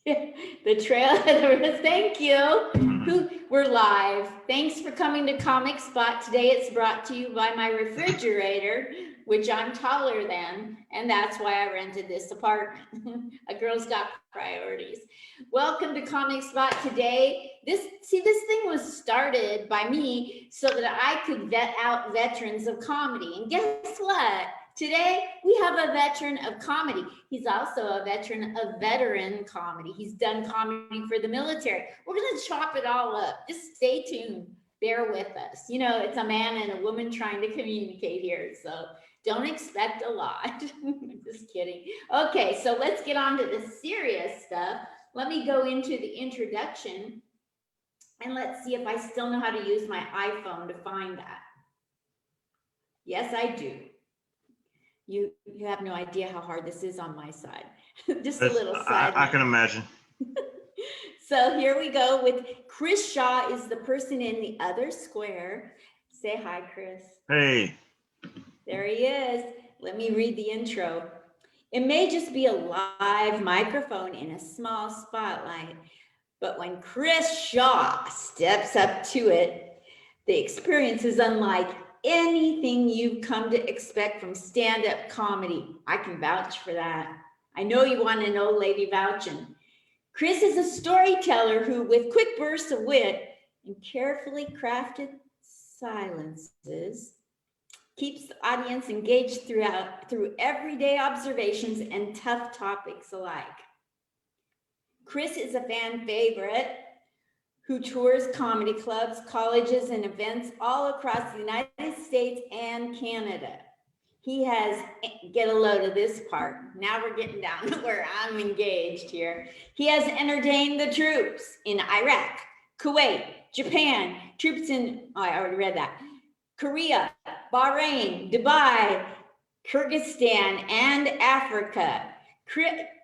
The trail. Thank you. We're live. Thanks for coming to Comic Spot. Today it's brought to you by my refrigerator, which I'm taller than, and that's why I rented this apartment. A girl's got priorities. Welcome to Comic Spot today. This thing was started by me so that I could vet out veterans of comedy. And guess what? Today, we have a veteran of comedy. He's also a veteran of veteran comedy. He's done comedy for the military. We're going to chop it all up. Just stay tuned. Bear with us. You know, it's a man and a woman trying to communicate here, so don't expect a lot. Just kidding. Okay, so let's get on to the serious stuff. Let me go into the introduction, and let's see if I still know how to use my iPhone to find that. Yes, I do. You have no idea how hard this is on my side. Just a little side. I can imagine. So here we go with Kris Shaw is the person in the other square. Say hi, Kris. Hey. There he is. Let me read the intro. It may just be a live microphone in a small spotlight, but when Kris Shaw steps up to it, the experience is unlike anything you've come to expect from stand-up comedy. I can vouch for that. I know you want to know, lady vouching. Kris is a storyteller who, with quick bursts of wit and carefully crafted silences, keeps the audience engaged through everyday observations and tough topics alike. Kris is a fan favorite who tours comedy clubs, colleges, and events all across the United States and Canada. He has, get a load of this part. Now we're getting down to where I'm engaged here. He has entertained the troops in Iraq, Kuwait, Japan, troops in, oh, I already read that, Korea, Bahrain, Dubai, Kyrgyzstan, and Africa.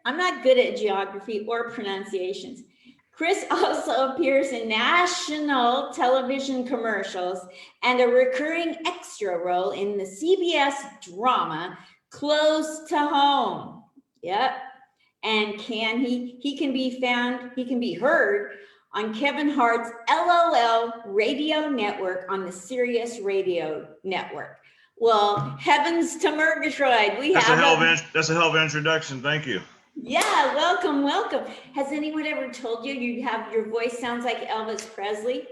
I'm not good at geography or pronunciations. Kris also appears in national television commercials and a recurring extra role in the CBS drama Close to Home. Yep. And he can be heard on Kevin Hart's LOL radio network on the Sirius Radio Network. Well, heavens to Murgatroyd. That's a hell of an introduction. Thank you. Yeah, welcome. Has anyone ever told you your voice sounds like Elvis Presley?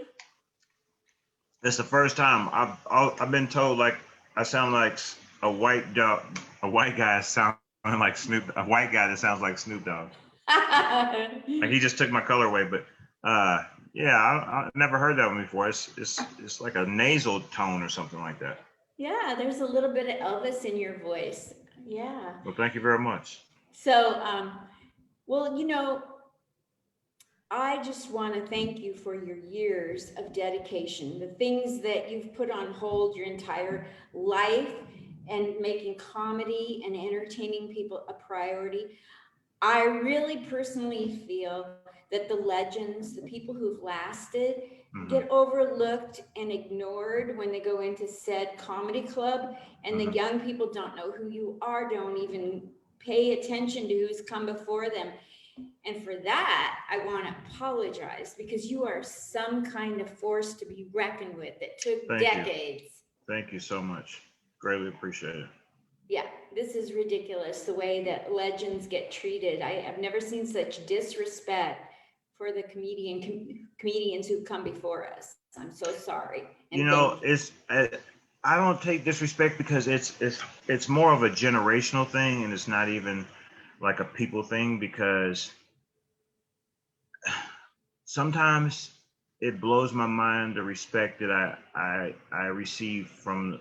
It's the first time I've been told like I sound like a white guy sounding like a white guy that sounds like Snoop Dogg. Like he just took my color away, but yeah, I never heard that one before. It's like a nasal tone or something like that. Yeah, there's a little bit of Elvis in your voice. Yeah. Well, thank you very much. So, well, you know, I just want to thank you for your years of dedication, the things that you've put on hold your entire life and making comedy and entertaining people a priority. I really personally feel that the legends, the people who've lasted, get overlooked and ignored when they go into said comedy club, and the young people don't know who you are, don't even pay attention to who's come before them. And for that, I want to apologize because you are some kind of force to be reckoned with. It took decades. Thank you so much. Greatly appreciate it. Yeah, this is ridiculous, the way that legends get treated. I've never seen such disrespect for the comedians who've come before us. I'm so sorry. And you know, I don't take disrespect because it's more of a generational thing, and it's not even like a people thing, because sometimes it blows my mind the respect that I receive from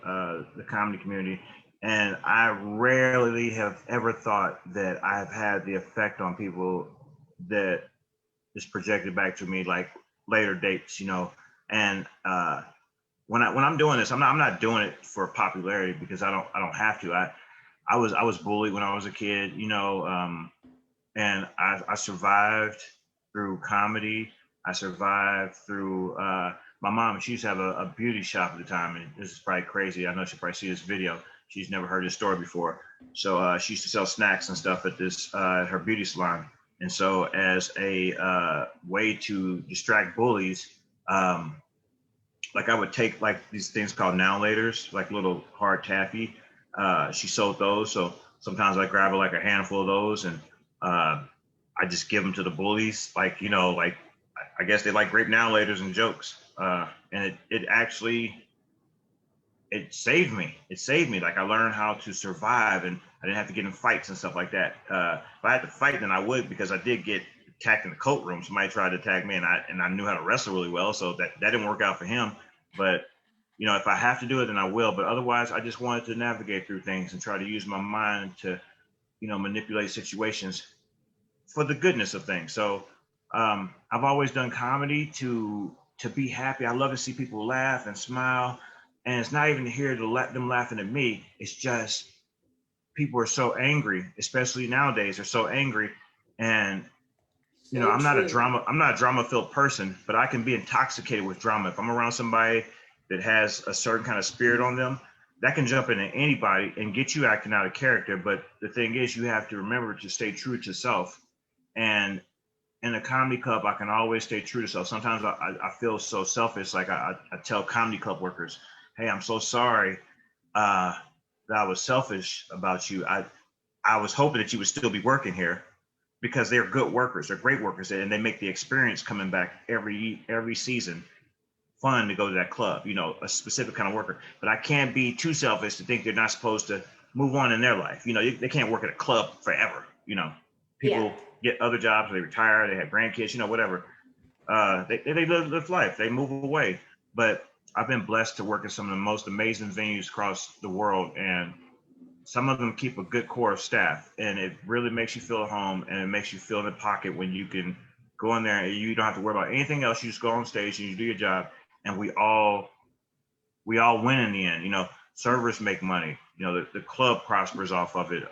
the comedy community, and I rarely have ever thought that I've had the effect on people that is projected back to me like later dates, you know. And when I'm doing this, I'm not doing it for popularity, because I don't have to. I was bullied when I was a kid, you know, and I survived through comedy. I survived through my mom. She used to have a beauty shop at the time, and this is probably crazy. I know she'll probably see this video. She's never heard this story before. So she used to sell snacks and stuff at this her beauty salon. And so as a way to distract bullies, like I would take like these things called now laters, like little hard taffy. She sold those, so sometimes I grab like a handful of those, and uh, I just give them to the bullies. Like like I guess they like grape now laters and jokes, and it actually it saved me. It saved me. Like I learned how to survive, and I didn't have to get in fights and stuff like that. If I had to fight, then I would, because I did get attacked in the coat room. Somebody tried to attack me, and I knew how to wrestle really well, so that didn't work out for him. But if I have to do it, then I will. But otherwise, I just wanted to navigate through things and try to use my mind to manipulate situations for the goodness of things. So I've always done comedy to be happy. I love to see people laugh and smile, and it's not even to hear them laughing at me. It's just people are so angry, especially nowadays. They're so angry, and So true. I'm not a drama filled person, but I can be intoxicated with drama. If I'm around somebody that has a certain kind of spirit on them, that can jump into anybody and get you acting out of character. But the thing is, you have to remember to stay true to self. And in a comedy club, I can always stay true to self. Sometimes I feel so selfish. Like I tell comedy club workers, hey, I'm so sorry that I was selfish about you. I was hoping that you would still be working here, because they're good workers. They're great workers, and they make the experience coming back every season fun to go to that club. A specific kind of worker. But I can't be too selfish to think they're not supposed to move on in their life. They can't work at a club forever. Yeah. People get other jobs, they retire, they have grandkids, whatever. They live life, they move away. But I've been blessed to work at some of the most amazing venues across the world, and some of them keep a good core of staff, and it really makes you feel at home, and it makes you feel in the pocket when you can go in there and you don't have to worry about anything else. You just go on stage and you do your job, and we all win in the end. Servers make money. The club prospers off of it.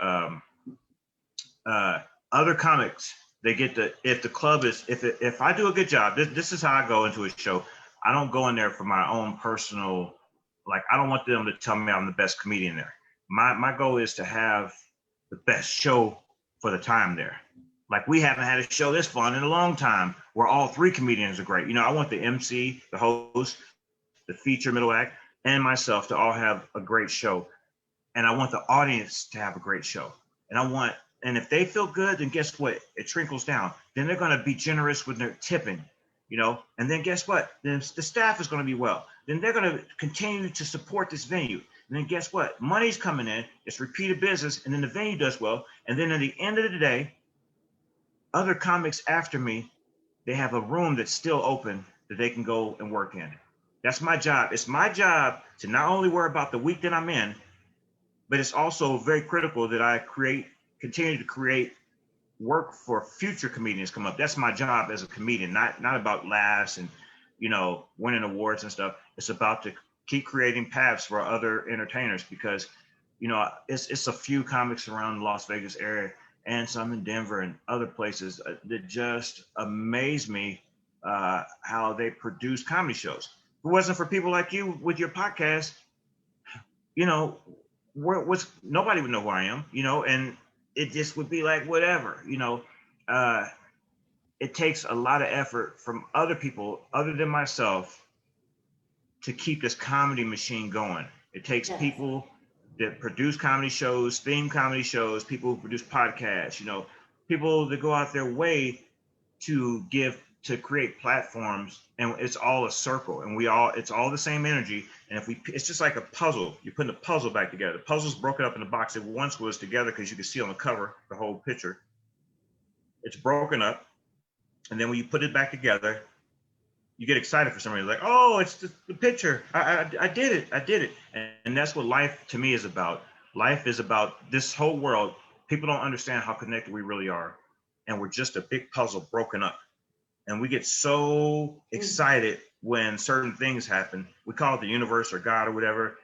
Other comics, they get if the club is if I do a good job, this is how I go into a show. I don't go in there for my own personal, like I don't want them to tell me I'm the best comedian there. My goal is to have the best show for the time there. Like we haven't had a show this fun in a long time where all three comedians are great. I want the MC, the host, the feature, middle act, and myself to all have a great show. And I want the audience to have a great show. And if they feel good, then guess what? It trickles down. Then they're going to be generous with their tipping, and then guess what? Then the staff is going to be well. Then they're going to continue to support this venue. And then guess what? Money's coming in. It's repeated business. And then the venue does well. And then at the end of the day, other comics after me, they have a room that's still open that they can go and work in. That's my job. It's my job to not only worry about the week that I'm in, but it's also very critical that I continue to create work for future comedians come up. That's my job as a comedian, not about laughs and winning awards and stuff. It's about to keep creating paths for other entertainers, because it's a few comics around the Las Vegas area and some in Denver and other places that just amaze me how they produce comedy shows. If it wasn't for people like you with your podcast, nobody would know who I am, and it just would be like whatever. uh, it takes a lot of effort from other people other than myself to keep this comedy machine going. It takes Yes. people that produce comedy shows, theme comedy shows, people who produce podcasts, people that go out their way to create platforms, and it's all a circle, and it's all the same energy. And it's just like a puzzle. You're putting a puzzle back together. The puzzle's broken up in the box. It once was together because you can see on the cover the whole picture. It's broken up, and then when you put it back together, you get excited for some reason, like, oh, it's the picture. I did it. And that's what life to me is about. Life is about this whole world. People don't understand how connected we really are, and we're just a big puzzle broken up. And we get so excited when certain things happen. We call it the universe or God or whatever,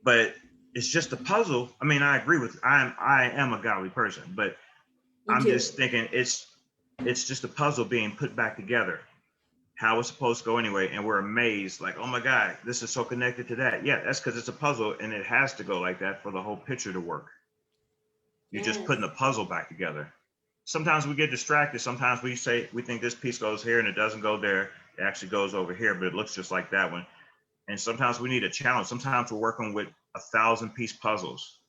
but it's just a puzzle. I mean, I agree with I am a godly person, but I'm just thinking it's just a puzzle being put back together, how it's supposed to go anyway. And we're amazed, like, oh my God, this is so connected to that. Yeah, that's because it's a puzzle, and it has to go like that for the whole picture to work. You're just putting the puzzle back together. sometimes we get distracted. Sometimes we say we think this piece goes here and it doesn't go there. It actually goes over here, but it looks just like that one. And sometimes we need a challenge. Sometimes we're working with 1,000-piece puzzles.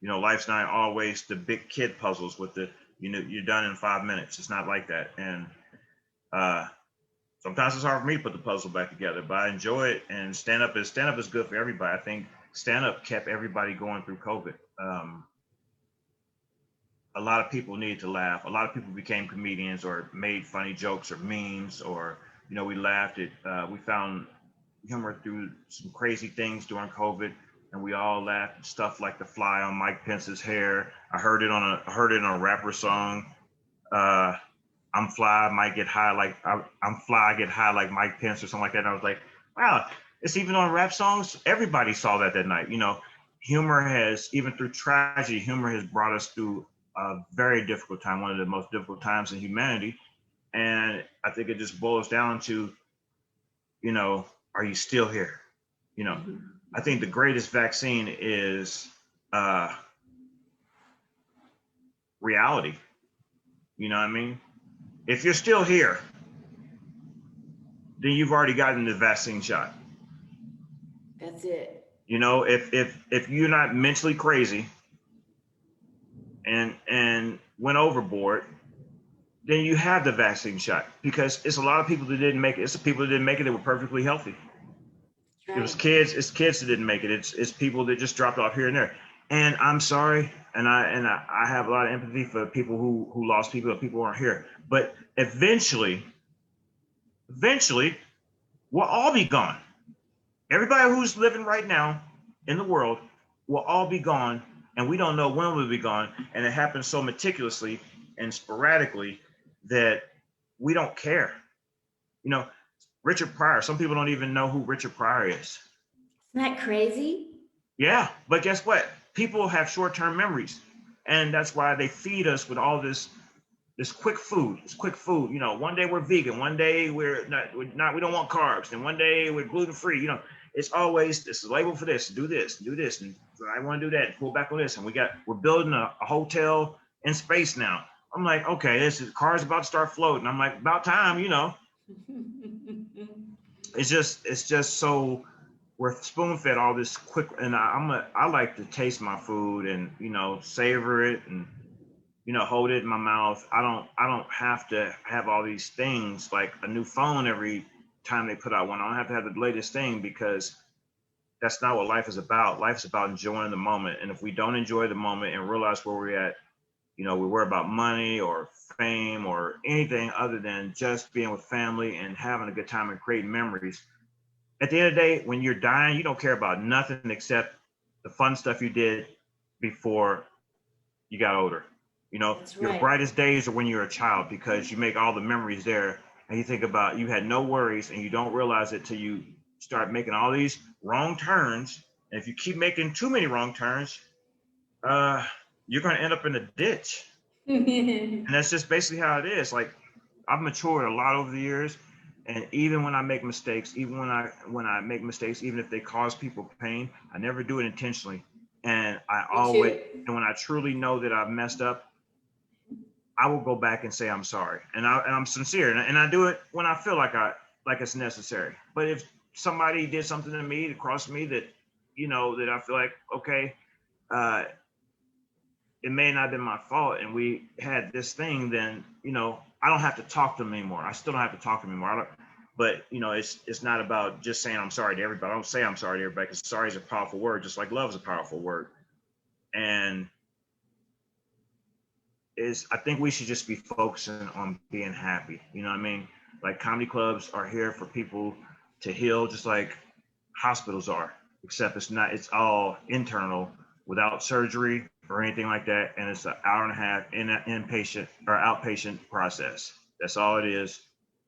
Life's not always the big kid puzzles with the, you're done in 5 minutes. It's not like that. And sometimes it's hard for me to put the puzzle back together, but I enjoy it. And stand up is good for everybody. I think stand up kept everybody going through COVID. A lot of people needed to laugh. A lot of people became comedians or made funny jokes or memes, or we laughed at. We found humor through some crazy things during COVID, and we all laughed at stuff like the fly on Mike Pence's hair. I heard it on a rapper song. I'm fly, I might get high like I'm fly, I get high like Mike Pence or something like that. And I was like, wow, it's even on rap songs. Everybody saw that night. Humor has, even through tragedy, humor has brought us through a very difficult time, one of the most difficult times in humanity. And I think it just boils down to, are you still here? I think the greatest vaccine is reality. You know what I mean? If you're still here, then you've already gotten the vaccine shot. That's it. If you're not mentally crazy and went overboard, then you have the vaccine shot, because it's a lot of people that didn't make it. It's the people that didn't make it that were perfectly healthy. Right. It was kids. It's kids that didn't make it. It's people that just dropped off here and there. And I'm sorry, and I have a lot of empathy for people who lost people, if people aren't here. But eventually, we'll all be gone. Everybody who's living right now in the world will all be gone, and we don't know when we'll be gone. And it happens so meticulously and sporadically that we don't care. Richard Pryor, some people don't even know who Richard Pryor is. Isn't that crazy? Yeah, but guess what? People have short-term memories, and that's why they feed us with all this quick food. It's quick food. One day we're vegan, one day we don't want carbs, and one day we're gluten-free. It's always, this is labeled for this, do this, and I want to do that, pull back on this, and we're building a hotel in space now. I'm like, okay, this is car's about to start floating. I'm like, about time, It's just so we're spoon-fed all this quick, and I like to taste my food and savor it and hold it in my mouth. I don't have to have all these things like a new phone every time they put out one. I don't have to have the latest thing, because that's not what life is about. Life is about enjoying the moment. And if we don't enjoy the moment and realize where we're at, we worry about money or fame or anything other than just being with family and having a good time and creating memories. At the end of the day, when you're dying, you don't care about nothing except the fun stuff you did before you got older. That's right. Your brightest days are when you're a child, because you make all the memories there, and you think about, you had no worries, and you don't realize it till you start making all these wrong turns. And if you keep making too many wrong turns, you're going to end up in a ditch. And that's just basically how it is. Like, I've matured a lot over the years. And even when I make mistakes, even when I make mistakes, even if they cause people pain, I never do it intentionally. And and when I truly know that I've messed up, I will go back and say I'm sorry, and I'm sincere, and I do it when I feel like it's necessary. But if somebody did something to me, that crossed me, that that I feel like, okay, it may not have been my fault, and we had this thing, then I don't have to talk to them anymore. I still don't have to talk to them anymore. But it's not about just saying I'm sorry to everybody. I don't say I'm sorry to everybody, because sorry is a powerful word, just like love is a powerful word. And I think we should just be focusing on being happy. You know what I mean? Like, comedy clubs are here for people to heal, just like hospitals are, except it's all internal, without surgery or anything like that. And it's an hour and a half inpatient or outpatient process. That's all it is.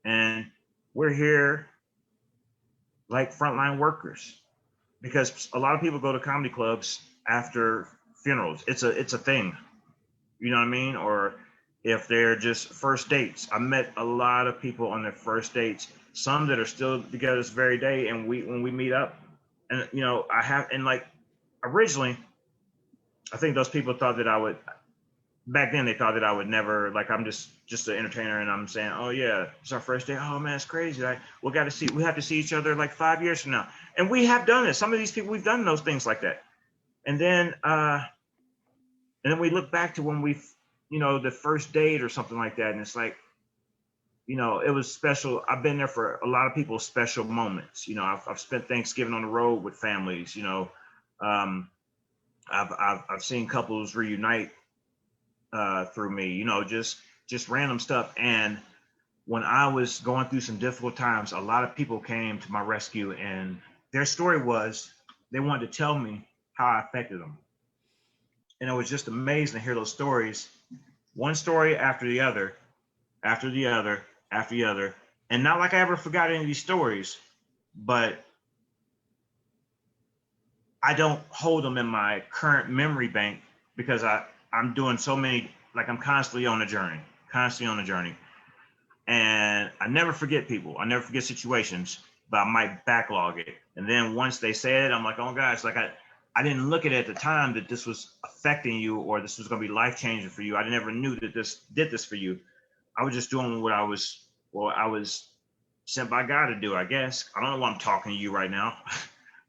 And we're here like frontline workers, because a lot of people go to comedy clubs after funerals. It's a thing. You know what I mean? Or if they're just first dates. I met a lot of people on their first dates, some that are still together this very day. And when we meet up, and originally, I think those people thought that I would back then they thought that I would never, like, I'm just an entertainer, and I'm saying, oh yeah, it's our first day. Oh man, it's crazy. Like, we have to see each other like 5 years from now. And we have done it. Some of these people, we've done those things like that. And then we look back to when the first date or something like that. And it's like, it was special. I've been there for a lot of people's special moments. I've spent Thanksgiving on the road with families. Um, I've seen couples reunite through me. Just random stuff. And when I was going through some difficult times, a lot of people came to my rescue, and their story was they wanted to tell me how I affected them. And it was just amazing to hear those stories, one story after the other, after the other, after the other. And not like I ever forgot any of these stories, but I don't hold them in my current memory bank because I'm doing so many, like I'm constantly on a journey, constantly on a journey. And I never forget people. I never forget situations, but I might backlog it. And then once they say it, I'm like, oh gosh, like I didn't look at it at the time that this was affecting you or this was going to be life changing for you. I never knew that this did this for you. I was just doing what I was sent by God to do, I guess. I don't know why I'm talking to you right now.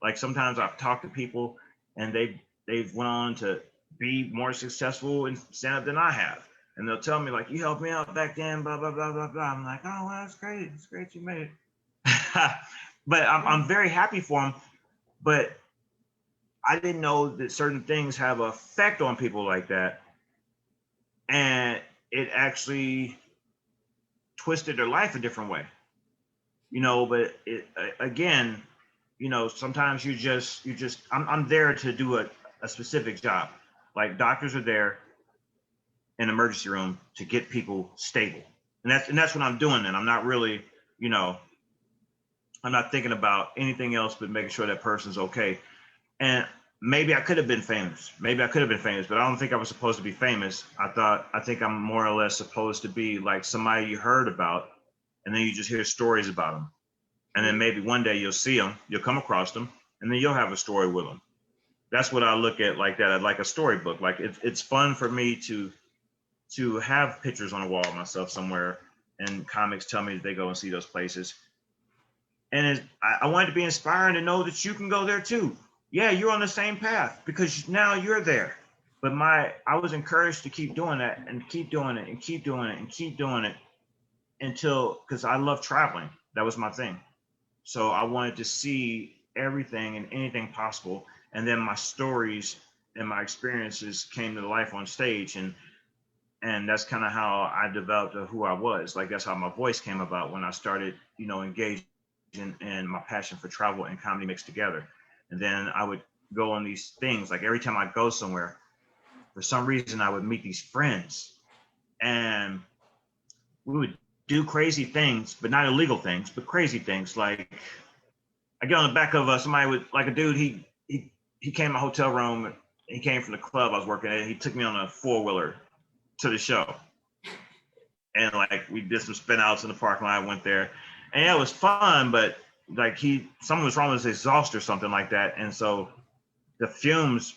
Like sometimes I've talked to people and they've went on to be more successful in stand up than I have. And they'll tell me like, you helped me out back then, blah, blah, blah, blah, blah. I'm like, oh, well, that's great. It's great you made it. But I'm very happy for them. But I didn't know that certain things have an effect on people like that. And it actually twisted their life a different way. But again, sometimes I'm there to do a specific job. Like doctors are there in emergency room to get people stable. And that's what I'm doing. And I'm not really, I'm not thinking about anything else but making sure that person's okay. And maybe I could have been famous. Maybe I could have been famous, but I don't think I was supposed to be famous. I think I'm more or less supposed to be like somebody you heard about, and then you just hear stories about them. And then maybe one day you'll see them, you'll come across them, and then you'll have a story with them. That's what I look at like that, like a storybook. Like it's fun for me to have pictures on a wall of myself somewhere, and comics tell me that they go and see those places. And I want it to be inspiring to know that you can go there too. Yeah, you're on the same path because now you're there. But I was encouraged to keep doing that and keep doing it and keep doing it and keep doing it because I love traveling. That was my thing. So I wanted to see everything and anything possible. And then my stories and my experiences came to life on stage. And that's kind of how I developed who I was. Like that's how my voice came about when I started, engaging in my passion for travel and comedy mixed together. And then I would go on these things. Like every time I go somewhere, for some reason, I would meet these friends, and we would do crazy things, but not illegal things, but crazy things. Like I get on the back of somebody with like a dude. He came to my hotel room. He came from the club I was working at. He took me on a 4-wheeler to the show, and like we did some spin outs in the parking lot. I went there, and it was fun, but like something was wrong with his exhaust or something like that, and so the fumes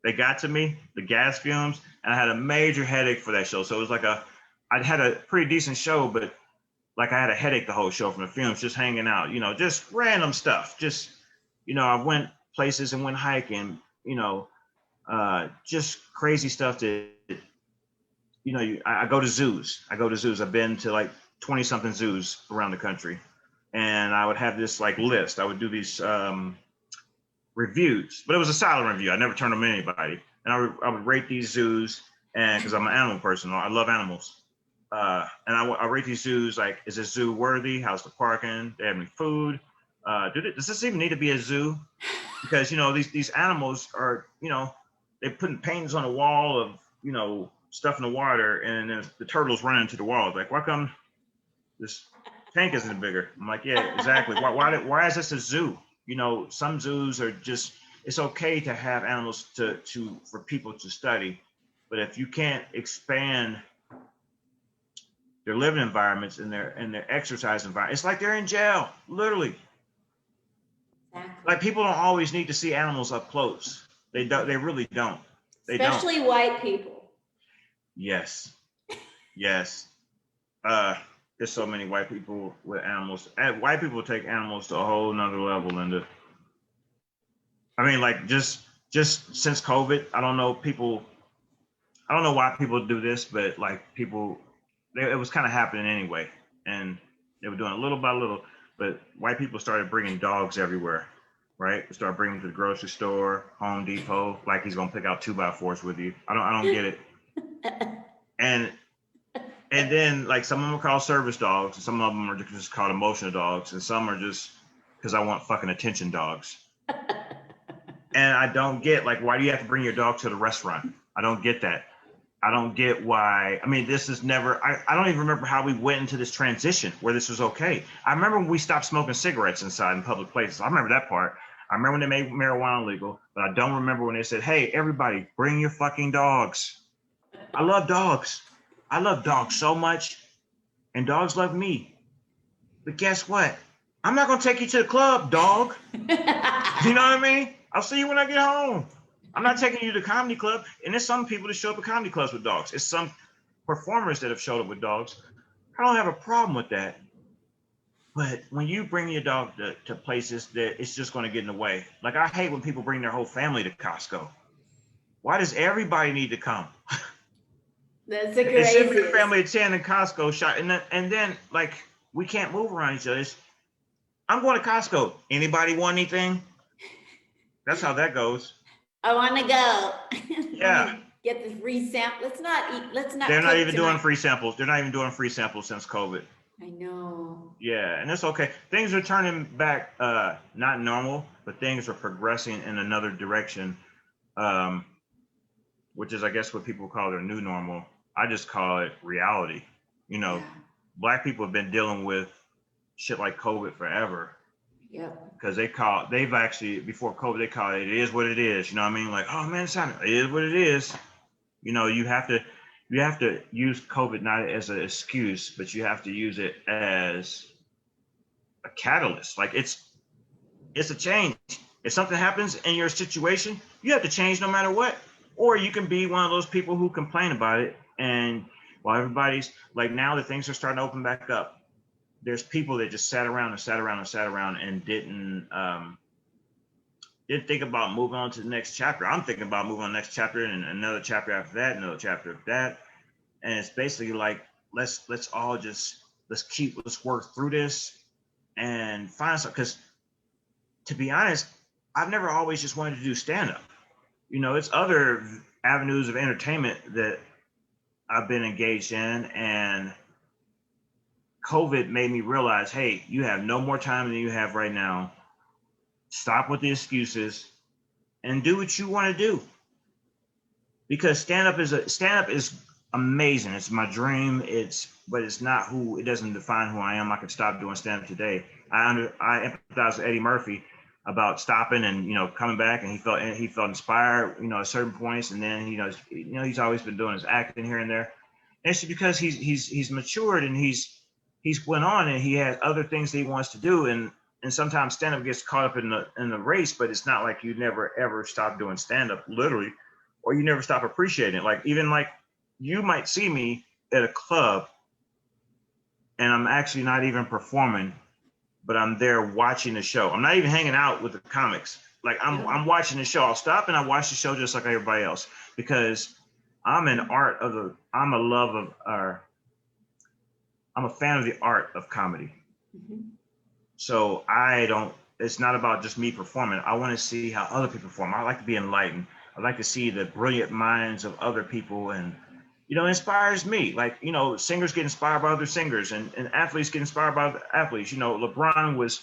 they got to me, the gas fumes, and I had a major headache for that show. So it was like I'd had a pretty decent show, but like I had a headache the whole show from the fumes, just hanging out, just random stuff. Just, I went places and went hiking, just crazy stuff that, I go to zoos. I've been to like 20 something zoos around the country. And I would have this like list. I would do these reviews, but it was a silent review. I never turned them to anybody. And I would rate these zoos, and because I'm an animal person, I love animals. And I rate these zoos like, is this zoo worthy? How's the parking? Do they have any food? Does this even need to be a zoo? Because these animals are they're putting paintings on the wall of stuff in the water, and then the turtles run into the wall. Like, why come this tank isn't bigger? I'm like, yeah, exactly. Why is this a zoo? Some zoos are just, it's okay to have animals for people to study, but if you can't expand their living environments and their exercise environment, it's like they're in jail, literally. Exactly. Like people don't always need to see animals up close. They really don't. Especially white people. Yes. Yes. There's so many white people with animals. White people take animals to a whole nother level. And I mean, like just since COVID, I don't know people. I don't know why people do this, but like people, it was kind of happening anyway, and they were doing it little by little. But white people started bringing dogs everywhere, right? They started bringing them to the grocery store, Home Depot, like he's gonna pick out 2x4s with you. I don't get it. And then like some of them are called service dogs, and some of them are just called emotional dogs, and some are just because I want fucking attention dogs. And I don't get like why do you have to bring your dog to the restaurant? I don't get that. I don't get why. I mean, this is never, I don't even remember how we went into this transition where this was okay. I remember when we stopped smoking cigarettes inside in public places. I remember that part. I remember when they made marijuana legal, but I don't remember when they said, hey, everybody, bring your fucking dogs. I love dogs. I love dogs so much, and dogs love me. But guess what? I'm not going to take you to the club, dog. You know what I mean? I'll see you when I get home. I'm not taking you to the comedy club. And there's some people that show up at comedy clubs with dogs. It's some performers that have showed up with dogs. I don't have a problem with that. But when you bring your dog to places that it's just going to get in the way. Like I hate when people bring their whole family to Costco. Why does everybody need to come? That's the It should be a craziest. family of 10 in Costco shop. And then like we can't move around each other. I'm going to Costco. Anybody want anything? That's how that goes. I want to go. Yeah. Get the free sample. Let's not eat. Let's not. They're not cook even tonight. doing free samples. They're not even doing free samples since COVID. I know. Yeah, and it's okay. Things are turning back, not normal, but things are progressing in another direction, which is, I guess, what people call their new normal. I just call it reality. You know, Yeah. Black people have been dealing with shit like COVID forever. Yep. Because they've actually, before COVID, they call it is what it is. You know what I mean? Like, oh man, it is what it is. You know, you have to use COVID not as an excuse, but you have to use it as a catalyst. Like it's a change. If something happens in your situation, you have to change no matter what. Or you can be one of those people who complain about it. And while everybody's like now that things are starting to open back up, there's people that just sat around and didn't think about moving on to the next chapter. I'm thinking about moving on to the next chapter and another chapter after that, another chapter after that. And it's basically like let's all just let's work through this and find something. Because to be honest, I've never always just wanted to do stand-up. You know, it's other avenues of entertainment that I've been engaged in, and COVID made me realize, hey, you have no more time than you have right now. Stop with the excuses and do what you want to do. Because stand-up is amazing. It's my dream. But it's not who. It doesn't define who I am. I could stop doing stand-up today. I empathize with Eddie Murphy about stopping and coming back, and he felt inspired at certain points, and then he's always been doing his acting here and there. And it's because he's matured and he's went on and he has other things that he wants to do, and sometimes stand-up gets caught up in the race, but it's not like you never ever stop doing stand-up, literally, or you never stop appreciating it. Like even like you might see me at a club and I'm actually not even performing, but I'm there watching the show. I'm not even hanging out with the comics. Like I'm watching the show. I'll stop and I watch the show just like everybody else, because I'm a fan of the art of comedy. Mm-hmm. So it's not about just me performing. I want to see how other people perform. I like to be enlightened. I like to see the brilliant minds of other people, and it inspires me. Like, singers get inspired by other singers, and athletes get inspired by other athletes. LeBron was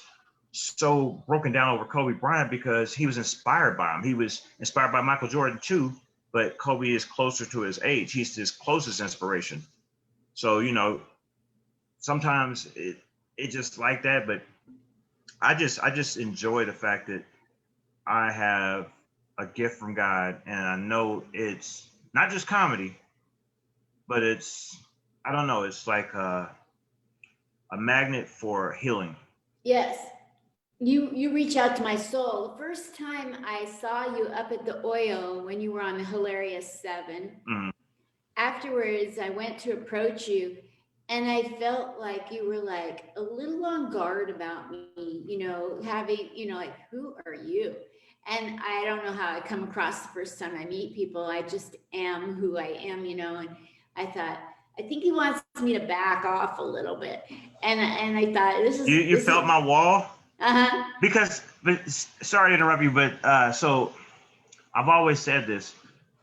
so broken down over Kobe Bryant because he was inspired by him. He was inspired by Michael Jordan too, but Kobe is closer to his age. He's his closest inspiration. So, sometimes it just like that, but I just enjoy the fact that I have a gift from God, and I know it's not just comedy, but it's, I don't know, it's like a magnet for healing. Yes. You reach out to my soul. The first time I saw you up at the Oyo when you were on the Hilarious 7, afterwards, I went to approach you, and I felt like you were like a little on guard about me, having, like, who are you? And I don't know how I come across the first time I meet people. I just am who I am, and I thought, I think he wants me to back off a little bit. And I thought, You this felt is, my wall? uh-huh. Because, but sorry to interrupt you, but so I've always said this.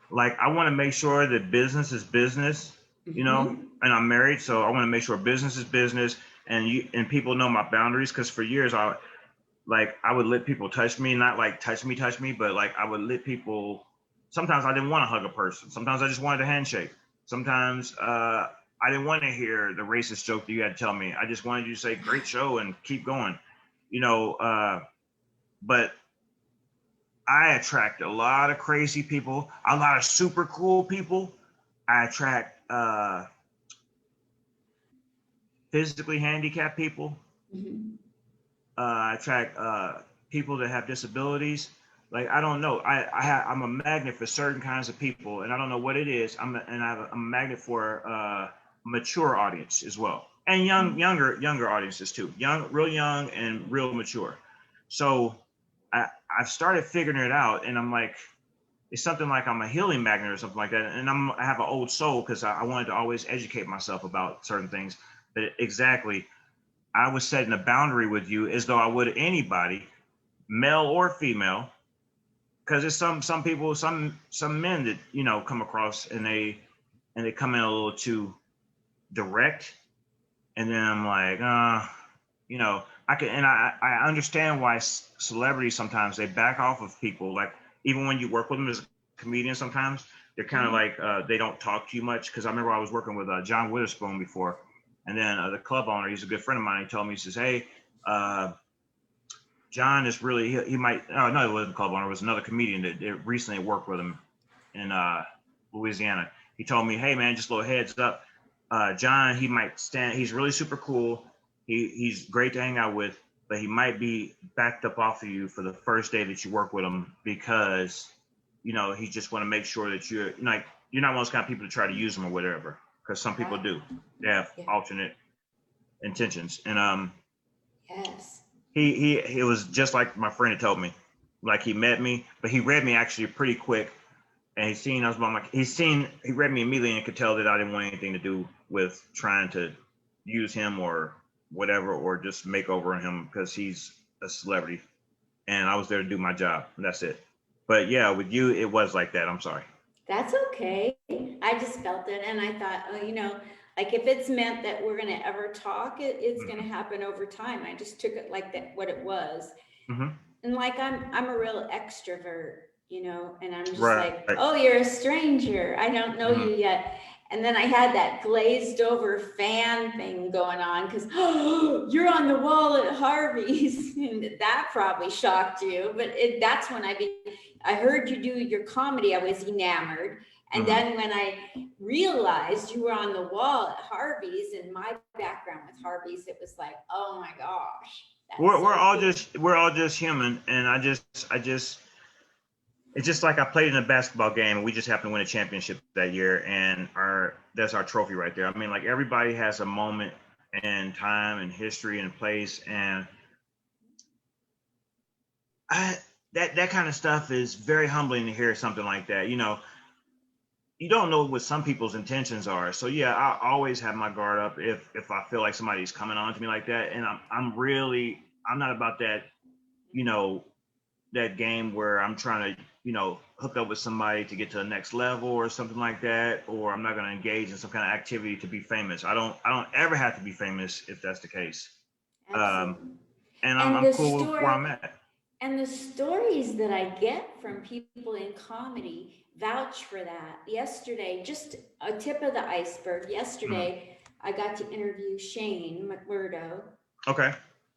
Like, I want to make sure that business is business, Mm-hmm. and I'm married, so I want to make sure business is business, and people know my boundaries. Because for years, I would let people touch me, not like touch me, but like I would let people. Sometimes I didn't want to hug a person. Sometimes I just wanted a handshake. Sometimes I didn't want to hear the racist joke that you had to tell me. I just wanted you to say great show and keep going, you know. But I attract a lot of crazy people, a lot of super cool people. I attract physically handicapped people. Mm-hmm. I attract people that have disabilities. Like, I don't know. I'm a magnet for certain kinds of people, and I don't know what it is. I'm a magnet for mature audience as well, and younger audiences too. Real young, and real mature. So I've started figuring it out, and I'm like, it's something like I'm a healing magnet or something like that. And I have an old soul because I wanted to always educate myself about certain things. But exactly, I was setting a boundary with you as though I would anybody, male or female, because there's some people, some men that come across, and they come in a little too direct, and then I'm like, I understand why celebrities sometimes they back off of people. Like, even when you work with them as a comedian, sometimes they're kind of like they don't talk too much. Because I remember I was working with John Witherspoon before, and then the club owner, he's a good friend of mine. He told me, he says, "Hey, John is really he might." Oh no, it wasn't the club owner. It was another comedian that recently worked with him in Louisiana. He told me, "Hey man, just a little heads up. John, he might stand. He's really super cool. He's great to hang out with, but he might be backed up off of you for the first day that you work with him because, he just want to make sure that you're not one of those kind of people to try to use him or whatever. Because some people Right. do. They have alternate intentions. And Yes. he was just like my friend had told me. Like, he met me, but he read me actually pretty quick. And he read me immediately and could tell that I didn't want anything to do with trying to use him or whatever, or just make over on him because he's a celebrity. And I was there to do my job, and that's it. But yeah, with you, it was like that. I'm sorry. That's okay. I just felt it, and I thought, oh, like, if it's meant that we're going to ever talk, it's going to Mm-hmm. happen over time. I just took it like that, what it was. Mm-hmm. And like, I'm a real extrovert, and I'm just Right. like, oh, you're a stranger. I don't know Mm-hmm. you yet. And then I had that glazed over fan thing going on because, oh, you're on the wall at Harvey's. And that probably shocked you. But that's when I heard you do your comedy. I was enamored. And Mm-hmm. then when I realized you were on the wall at Harvey's, and my background with Harvey's, it was like, oh my gosh, that's We're so all cool. just human, and I just it's just like I played in a basketball game and we just happened to win a championship that year, and that's our trophy right there. I mean, like, everybody has a moment and time and history and place, and I that kind of stuff is very humbling to hear something like that. You don't know what some people's intentions are. So yeah, I always have my guard up if I feel like somebody's coming on to me like that, and I'm not about that, you know, that game where I'm trying to, hook up with somebody to get to the next level or something like that, or I'm not going to engage in some kind of activity to be famous. I don't ever have to be famous if that's the case. Um, Absolutely. and I'm And I'm the cool with where story I'm at. and the stories that I get from people in comedy vouch for that. Yesterday, just a tip of the iceberg. Mhm. Yesterday, I got to interview Shane McMurdo, Okay.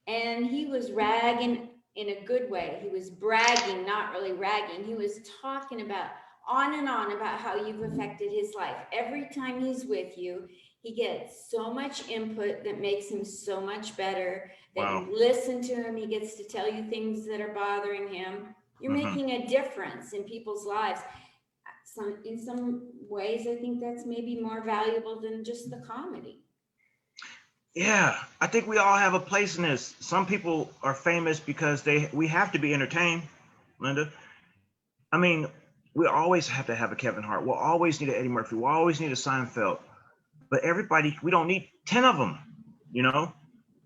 and he was ragging in a good way. He was bragging, not really ragging. He was talking about on and on about how you've affected his life. Every time he's with you, he gets so much input that makes him so much better. That Wow. you listen to him, he gets to tell you things that are bothering him. You're Hmm. making a difference in people's lives. in some ways, I think that's maybe more valuable than just the comedy. Yeah, I think we all have a place in this. Some people are famous because we have to be entertained, Linda. I mean, we always have to have a Kevin Hart. We'll always need an Eddie Murphy. We'll always need a Seinfeld. But everybody, we don't need 10 of them, you know?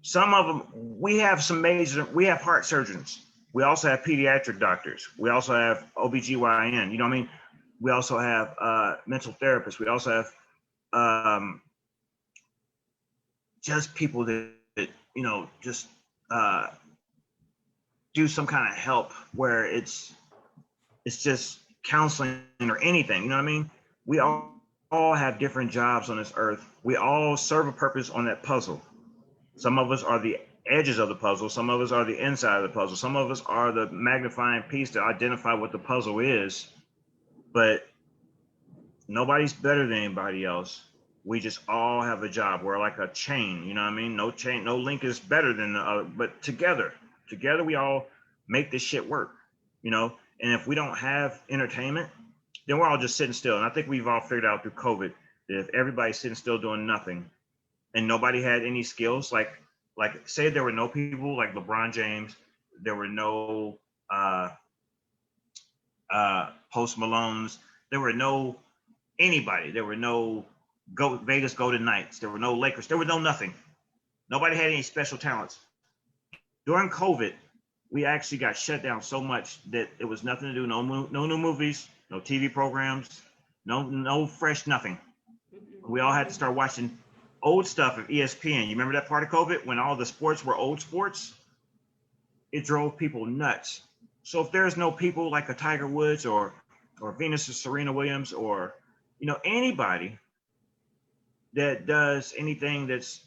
Some of them, we have heart surgeons. We also have pediatric doctors. We also have OBGYN, you know what I mean? We also have mental therapists. We also have just people that just uh, do some kind of help where it's just counseling or anything. You know what I mean? We all have different jobs on this earth. We all serve a purpose on that puzzle. Some of us are the edges of the puzzle. Some of us are the inside of the puzzle. Some of us are the magnifying piece to identify what the puzzle is. But nobody's better than anybody else. We just all have a job. We're like a chain, you know what I mean? No link is better than the other, but together we all make this shit work, you know? And if we don't have entertainment, then we're all just sitting still. And I think we've all figured out through COVID that if everybody's sitting still doing nothing and nobody had any skills, like say there were no people like LeBron James, there were no Post Malones, there were no anybody. There were no Vegas Golden Knights. There were no Lakers. There was no nothing. Nobody had any special talents. During COVID, we actually got shut down so much that it was nothing to do. No new movies, no TV programs, no fresh nothing. We all had to start watching old stuff of ESPN. You remember that part of COVID when all the sports were old sports? It drove people nuts. So if there's no people like a Tiger Woods or Venus or Serena Williams or anybody that does anything that's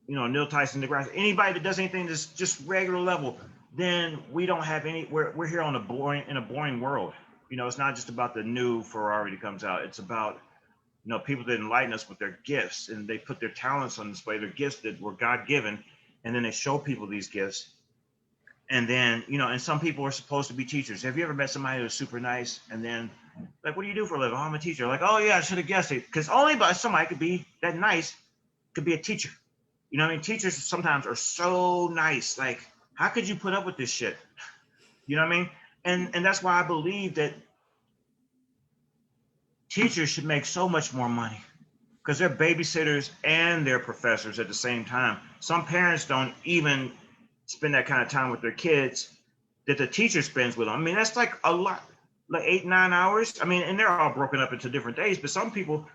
Neil Tyson DeGrasse, anybody that does anything that's just regular level, then we don't have any. We're here in a boring world. It's not just about the new Ferrari that comes out. It's about people that enlighten us with their gifts and they put their talents on display, their gifts that were God given, and then they show people these gifts. And then, and some people are supposed to be teachers. Have you ever met somebody who's super nice and then like, what do you do for a living? Oh, I'm a teacher. Like, oh yeah, I should have guessed it. Because only by somebody could be that nice, could be a teacher. You know what I mean? Teachers sometimes are so nice. Like, how could you put up with this shit? You know what I mean? And that's why I believe that teachers should make so much more money because they're babysitters and they're professors at the same time. Some parents don't even spend that kind of time with their kids that the teacher spends with them. I mean, that's like a lot, like 8-9 hours. I mean, and they're all broken up into different days, but some people,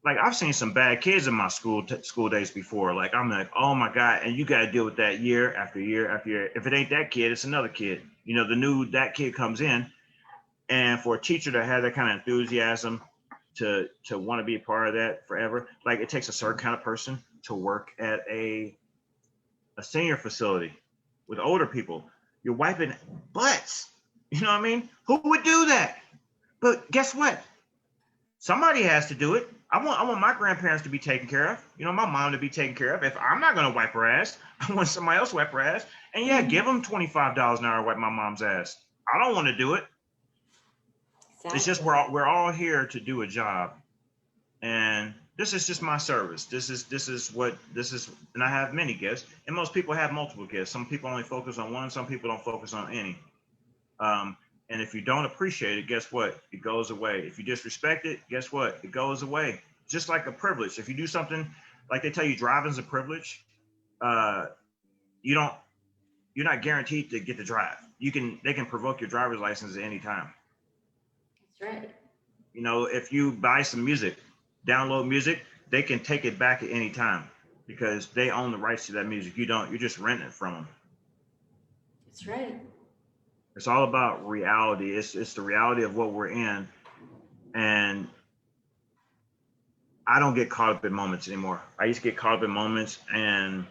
like I've seen some bad kids in my school days before. Like I'm like, oh my God, and you got to deal with that year after year after year. If it ain't that kid, it's another kid. That kid comes in, and for a teacher to have that kind of enthusiasm to want to be a part of that forever, like it takes a certain kind of person to work at a senior facility with older people. You're wiping butts. You know what I mean? Who would do that? But guess what? Somebody has to do it. I want my grandparents to be taken care of. My mom to be taken care of. If I'm not going to wipe her ass, I want somebody else to wipe her ass. And yeah, give them $25 an hour to wipe my mom's ass. I don't want to do it. Exactly. It's just we're all here to do a job. And this is just my service. This is, and I have many gifts, and most people have multiple gifts. Some people only focus on one. Some people don't focus on any. And if you don't appreciate it, guess what? It goes away. If you disrespect it, guess what? It goes away. Just like a privilege. If you do something, like they tell you driving's a privilege, you're not guaranteed to get to drive. They can revoke your driver's license at any time. That's right. If you buy some music, download music, they can take it back at any time because they own the rights to that music. You don't. You're just renting it from them. That's right. It's all about reality. It's the reality of what we're in, and I don't get caught up in moments anymore. I used to get caught up in moments, and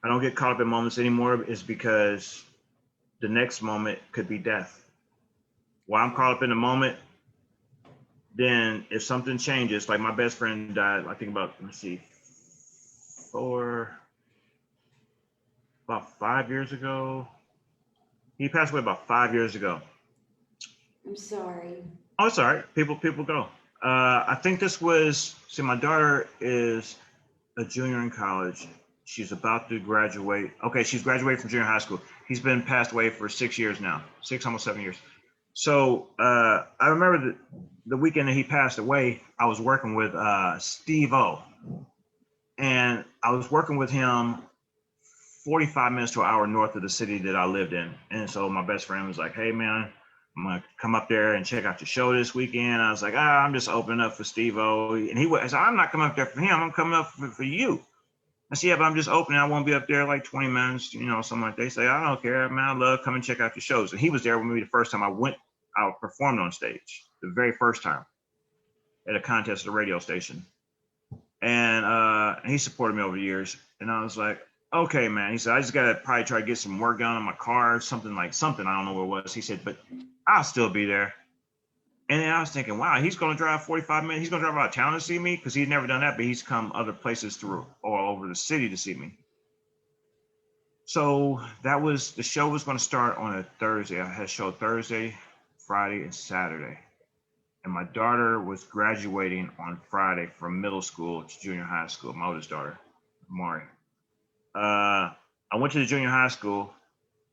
I don't get caught up in moments anymore. Is because the next moment could be death. While I'm caught up in the moment, then if something changes, like my best friend died, I think about 5 years ago. He passed away about 5 years ago. I'm sorry. Oh, it's all right. People go. I think this was. See, my daughter is a junior in college. She's about to graduate. Okay, she's graduated from junior high school. He's been passed away for 6 years now, almost 7 years. So I remember the weekend that he passed away. I was working with Steve O, and I was working with him 45 minutes to an hour north of the city that I lived in. And so my best friend was like, "Hey man, I'm gonna come up there and check out your show this weekend." I was like, I'm just opening up for Steve O. And he was, I'm not coming up there for him. I'm coming up for you. I said, yeah, but I'm just opening. I won't be up there like 20 minutes, something like that. They say, I don't care, man. I love coming check out your shows. And he was there with me the first time I performed on stage, the very first time at a contest at a radio station. And he supported me over the years. And I was like, okay, man. He said, I just got to probably try to get some work done on my car, something. I don't know what it was. He said, but I'll still be there. And then I was thinking, wow, he's going to drive 45 minutes. He's going to drive out of town to see me because he's never done that, but he's come other places through all over the city to see me. So the show was going to start on a Thursday. I had a show Thursday, Friday, and Saturday. And my daughter was graduating on Friday from middle school to junior high school, my oldest daughter, Mari. I went to the junior high school,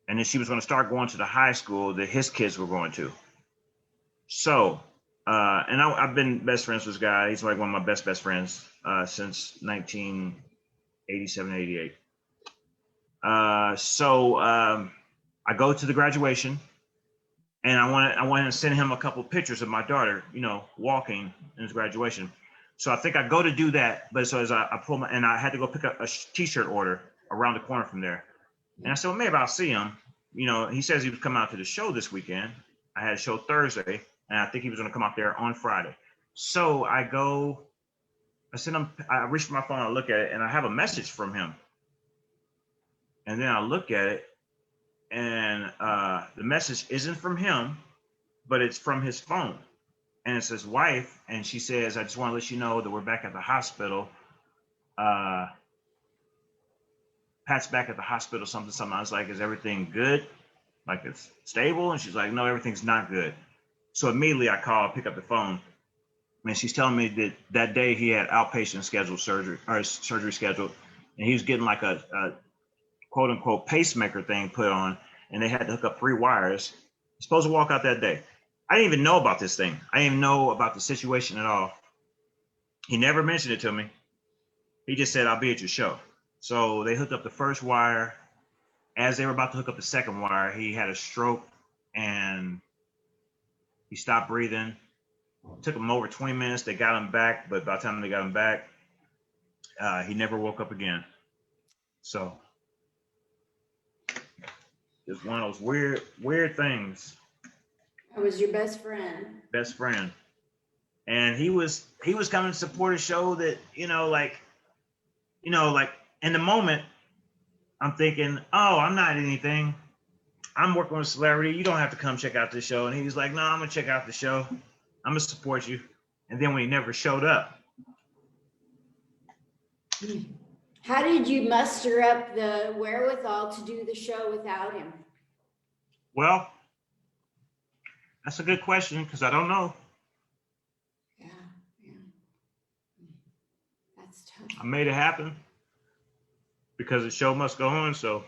and then she was going to start going to the high school that his kids were going to. So, I've been best friends with this guy. He's like one of my best friends since 1987, 88. I go to the graduation, and I want to send him a couple pictures of my daughter, walking in his graduation. So I think I go to do that, but so as I pull and I had to go pick up a T-shirt order around the corner from there. And I said, well, maybe I'll see him. He says he was coming out to the show this weekend. I had a show Thursday, and I think he was going to come out there on Friday. So I send him, I reach for my phone, I look at it, and I have a message from him. And then I look at it, and the message isn't from him, but it's from his phone. And it's his wife, and she says, I just want to let you know that we're back at the hospital. Pat's back at the hospital, something. I was like, is everything good? Like it's stable? And she's like, no, everything's not good. So immediately I call, pick up the phone, and she's telling me that day he had outpatient surgery scheduled, and he was getting like a quote unquote pacemaker thing put on, and they had to hook up 3 wires. He's supposed to walk out that day. I didn't even know about this thing. I didn't even know about the situation at all. He never mentioned it to me. He just said, I'll be at your show. So they hooked up the first wire. As they were about to hook up the second wire, he had a stroke and he stopped breathing. It took him over 20 minutes. They got him back, but by the time they got him back, he never woke up again. So it's one of those weird things. I was your best friend. Best friend. And he was coming to support a show that, like in the moment, I'm thinking, oh, I'm not anything. I'm working with a celebrity. You don't have to come check out this show. And he was like, no, I'm going to check out the show. I'm going to support you. And then when he never showed up. How did you muster up the wherewithal to do the show without him? Well, that's a good question because I don't know. Yeah. That's tough. I made it happen because the show must go on. So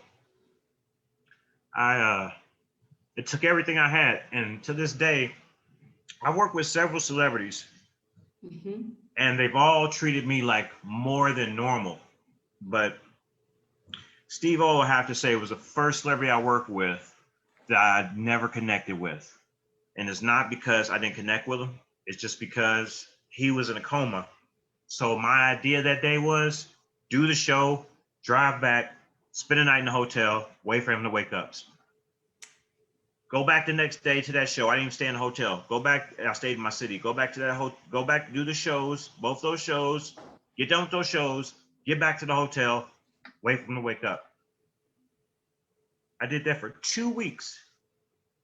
it took everything I had. And to this day, I work with several celebrities, and they've all treated me like more than normal. But Steve O, I have to say, was the first celebrity I worked with that I never connected with. And it's not because I didn't connect with him. It's just because he was in a coma. So my idea that day was do the show, drive back, spend a night in the hotel, wait for him to wake up. Go back the next day to that show. I didn't even stay in the hotel. Go back. I stayed in my city. Go back to that go back, do the shows, both those shows, get done with those shows, get back to the hotel, wait for him to wake up. I did that for 2 weeks.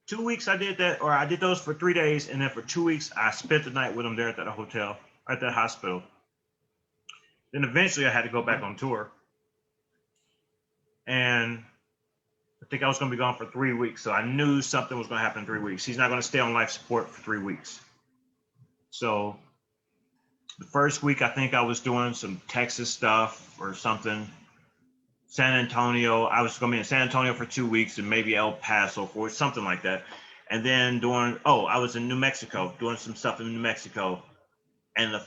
2 weeks I did that, or I did those for 3 days, and then for 2 weeks I spent the night with him there at that hotel, at that hospital. Then eventually I had to go back on tour. And a think I was going to be gone for 3 weeks. So I knew something was going to happen in 3 weeks. He's not going to stay on life support for 3 weeks. So the first week, I think I was doing some Texas stuff or something. San Antonio, I was going to be in San Antonio for 2 weeks and maybe El Paso for something like that. And then I was in New Mexico doing some stuff in New Mexico. And the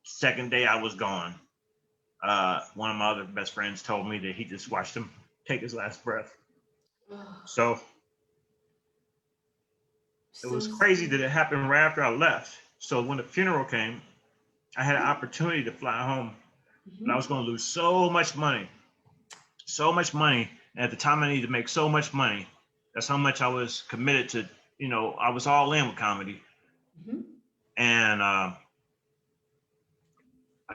second day I was gone, one of my other best friends told me that he just watched him take his last breath. So it was crazy that it happened right after I left. So when the funeral came, I had an opportunity to fly home, but I was going to lose so much money. And at the time I needed to make so much money. That's how much I was committed to, I was all in with comedy. And I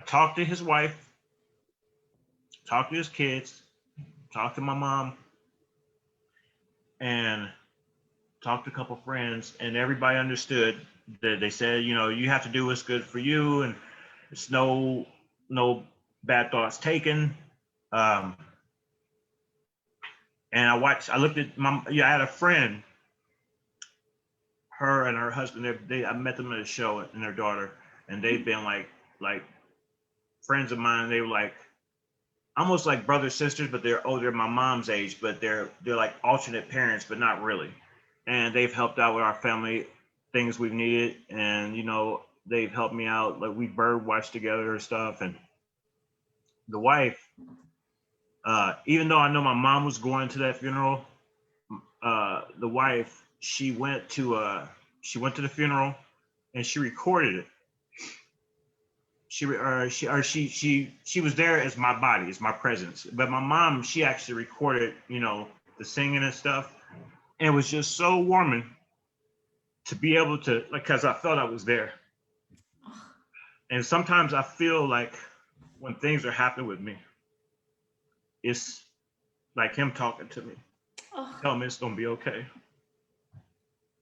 talked to his wife, talked to his kids, talked to my mom, and talked to a couple friends, and everybody understood that. They said, you have to do what's good for you, and it's no bad thoughts taken. And I looked at I had a friend, her and her husband, I met them at a show, and their daughter, and they've been like friends of mine. They were like almost like brother sisters, but they're older, my mom's age, but they're like alternate parents, but not really. And they've helped out with our family things we've needed, and they've helped me out, like we bird watch together and stuff. And the wife, even though I know my mom was going to that funeral, the wife, she went to the funeral and she recorded it. She was there as my body, as my presence. But my mom, she actually recorded, the singing and stuff. And it was just so warming to be able to, because I felt I was there. And sometimes I feel like when things are happening with me, it's like him talking to me, telling me it's gonna be okay.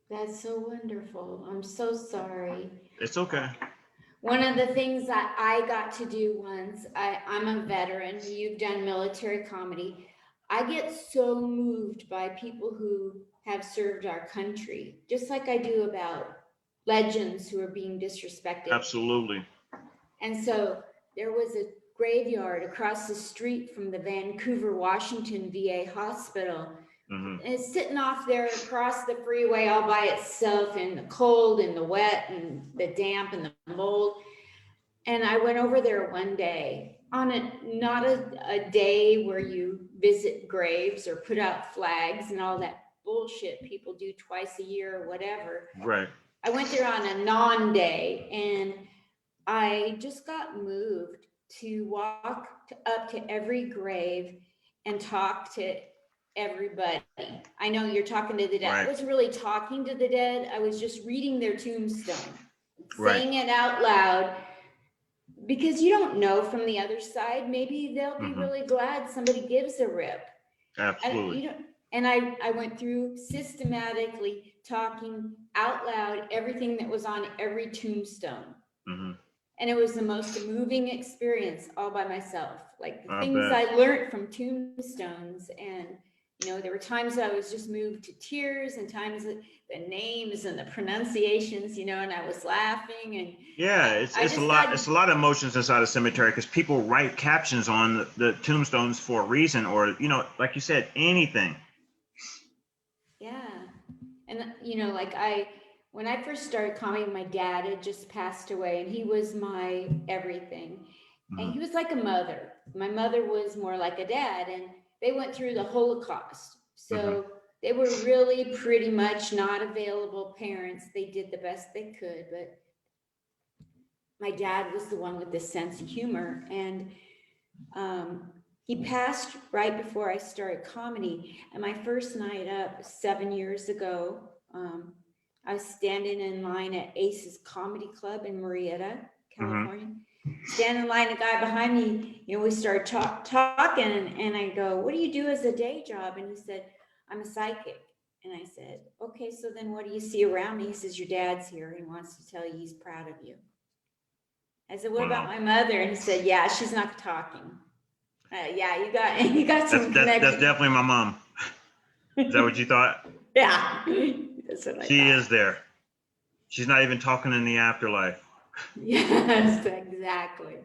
That's so wonderful. I'm so sorry. It's okay. One of the things that I got to do once, I'm a veteran, you've done military comedy. I get so moved by people who have served our country, just like I do about legends who are being disrespected. Absolutely. And so there was a graveyard across the street from the Vancouver, Washington VA hospital. And it's sitting off there across the freeway all by itself in the cold and the wet and the damp and the mold. And I went over there one day on not a day where you visit graves or put out flags and all that bullshit people do twice a year or whatever. Right. I went there on a non-day, and I just got moved to walk up to every grave and talk to everybody. I know you're talking to the dead. Right. I wasn't really talking to the dead. I was just reading their tombstone, Right. saying it out loud, because you don't know from the other side. Maybe they'll be really glad somebody gives a rip. Absolutely. And I went through systematically talking out loud everything that was on every tombstone. And it was the most moving experience all by myself. Like the things I learned from tombstones. And, there were times I was just moved to tears, and times that the names and the pronunciations, and I was laughing. And yeah, it's a lot. It's a lot of emotions inside a cemetery, because people write captions on the tombstones for a reason, or, like you said, anything. Yeah. And, when I first started comedy, my dad had just passed away, and he was my everything. And he was like a mother. My mother was more like a dad, and they went through the Holocaust. So they were really pretty much not available parents. They did the best they could, but my dad was the one with the sense of humor. And he passed right before I started comedy. And my first night up 7 years ago, I was standing in line at Ace's Comedy Club in Murrieta, California. Standing in line, a guy behind me, we started talking, and I go, "What do you do as a day job?" And he said, "I'm a psychic." And I said, "Okay, so then what do you see around me?" He says, "Your dad's here. He wants to tell you he's proud of you." I said, "What about my mother?" And he said, "Yeah, she's not talking." Yeah, you got some connection. That's definitely my mom. Is that what you thought? Yeah, that's what I She thought. is there. She's not even talking in the afterlife. Yes, exactly.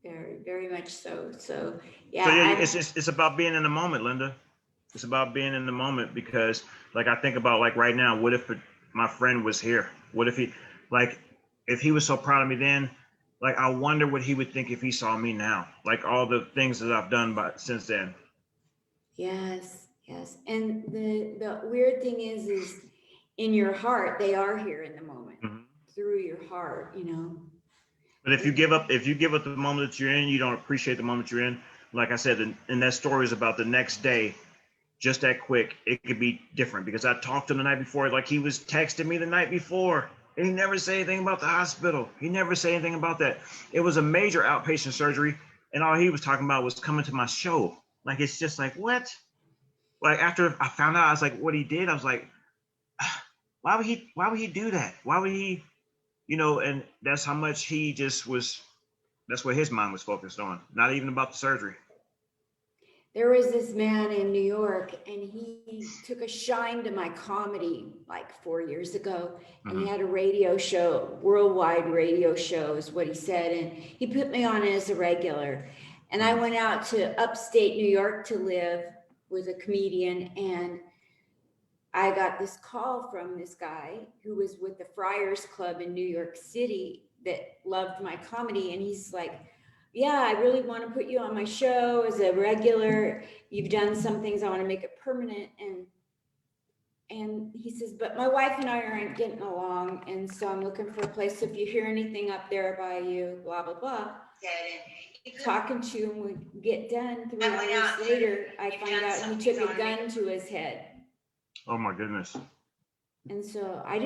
Very, very much so. So, So yeah, yeah, it's about being in the moment, Linda. It's about being in the moment because, like, I think about like right now. What if my friend was here? What if he, like, if he was so proud of me then? Like, I wonder what he would think if he saw me now. Like all the things that I've done since then. yes, yes. And the weird thing is in your heart, they are here in the moment Mhm. through your heart, you know. But if you give up the moment that you're in, you don't appreciate the moment you're in. Like I said, and that story is about the next day, just that quick. It could be different because I talked to him the night before, like he was texting me the night before, and he never said anything about the hospital. He never said anything about that. It was a major outpatient surgery, and all he was talking about was coming to my show. Like it's just like what? Like after I found out, I was like, what he did, I was like, why would he do that? Why would he? And that's how much he just was. That's what his mind was focused on, not even about the surgery. There was this man in New York, and he took a shine to my comedy like 4 years ago. And he Mm-hmm. had a radio show, worldwide radio show, is what he said. And he put me on as a regular. And I Mm-hmm. went out to upstate New York to live with a comedian. And I got this call from this guy who was with the Friars Club in New York City that loved my comedy. And he's like, yeah, I really want to put you on my show as a regular. You've done some things, I want to make it permanent. And he says, but my wife and I aren't getting along, and so I'm looking for a place. So if you hear anything up there by you, blah blah blah. Talking to him would get done. 3 hours later, I find out he took a gun to his head. Oh my goodness. And so I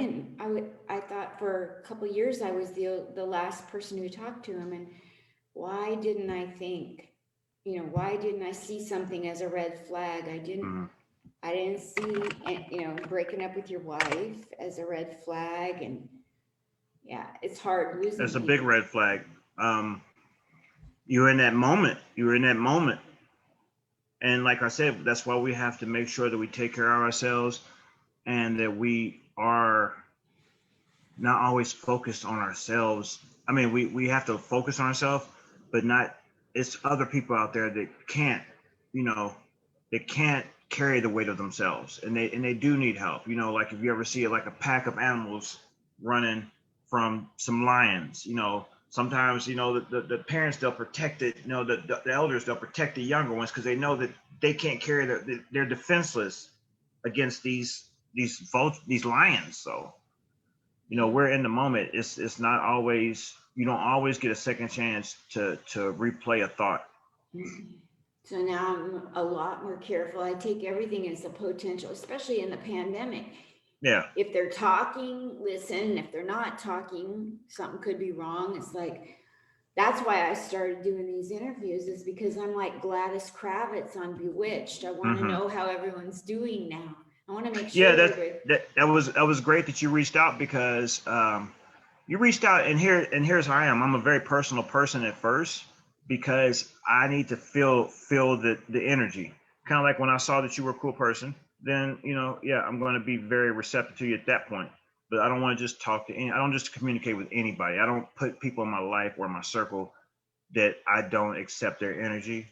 thought for a couple of years I was the last person who talked to him. And why didn't I think, why didn't I see something as a red flag? Mm-hmm. I didn't see, breaking up with your wife as a red flag. And yeah, it's hard losing That's a big people. red flag. Um, you're in that moment. You're in that moment. And like I said, that's why we have to make sure that we take care of ourselves and that we are not always focused on ourselves. I mean, we have to focus on ourselves, but not, it's other people out there that can't, you know, they can't carry the weight of themselves and they do need help. Like if you ever see like a pack of animals running from some lions, sometimes, the parents, they'll protect it, the elders, they'll protect the younger ones because they know that they can't carry they're defenseless against these lions. So we're in the moment. It's not always, you don't always get a second chance to replay a thought. So now I'm a lot more careful. I take everything as a potential, especially in the pandemic. Yeah. If they're talking, listen. If they're not talking, something could be wrong. It's like, that's why I started doing these interviews, is because I'm like Gladys Kravitz on Bewitched. I want to Mm-hmm. know how everyone's doing now. I want to make sure Yeah, everybody. that was great that you reached out because you reached out, and here's how I am. I'm a very personal person at first because I need to feel the energy. Kind of like when I saw that you were a cool person, then yeah, I'm going to be very receptive to you at that point. But I don't want to just talk to I don't just communicate with anybody. I don't put people in my life or my circle that I don't accept their energy.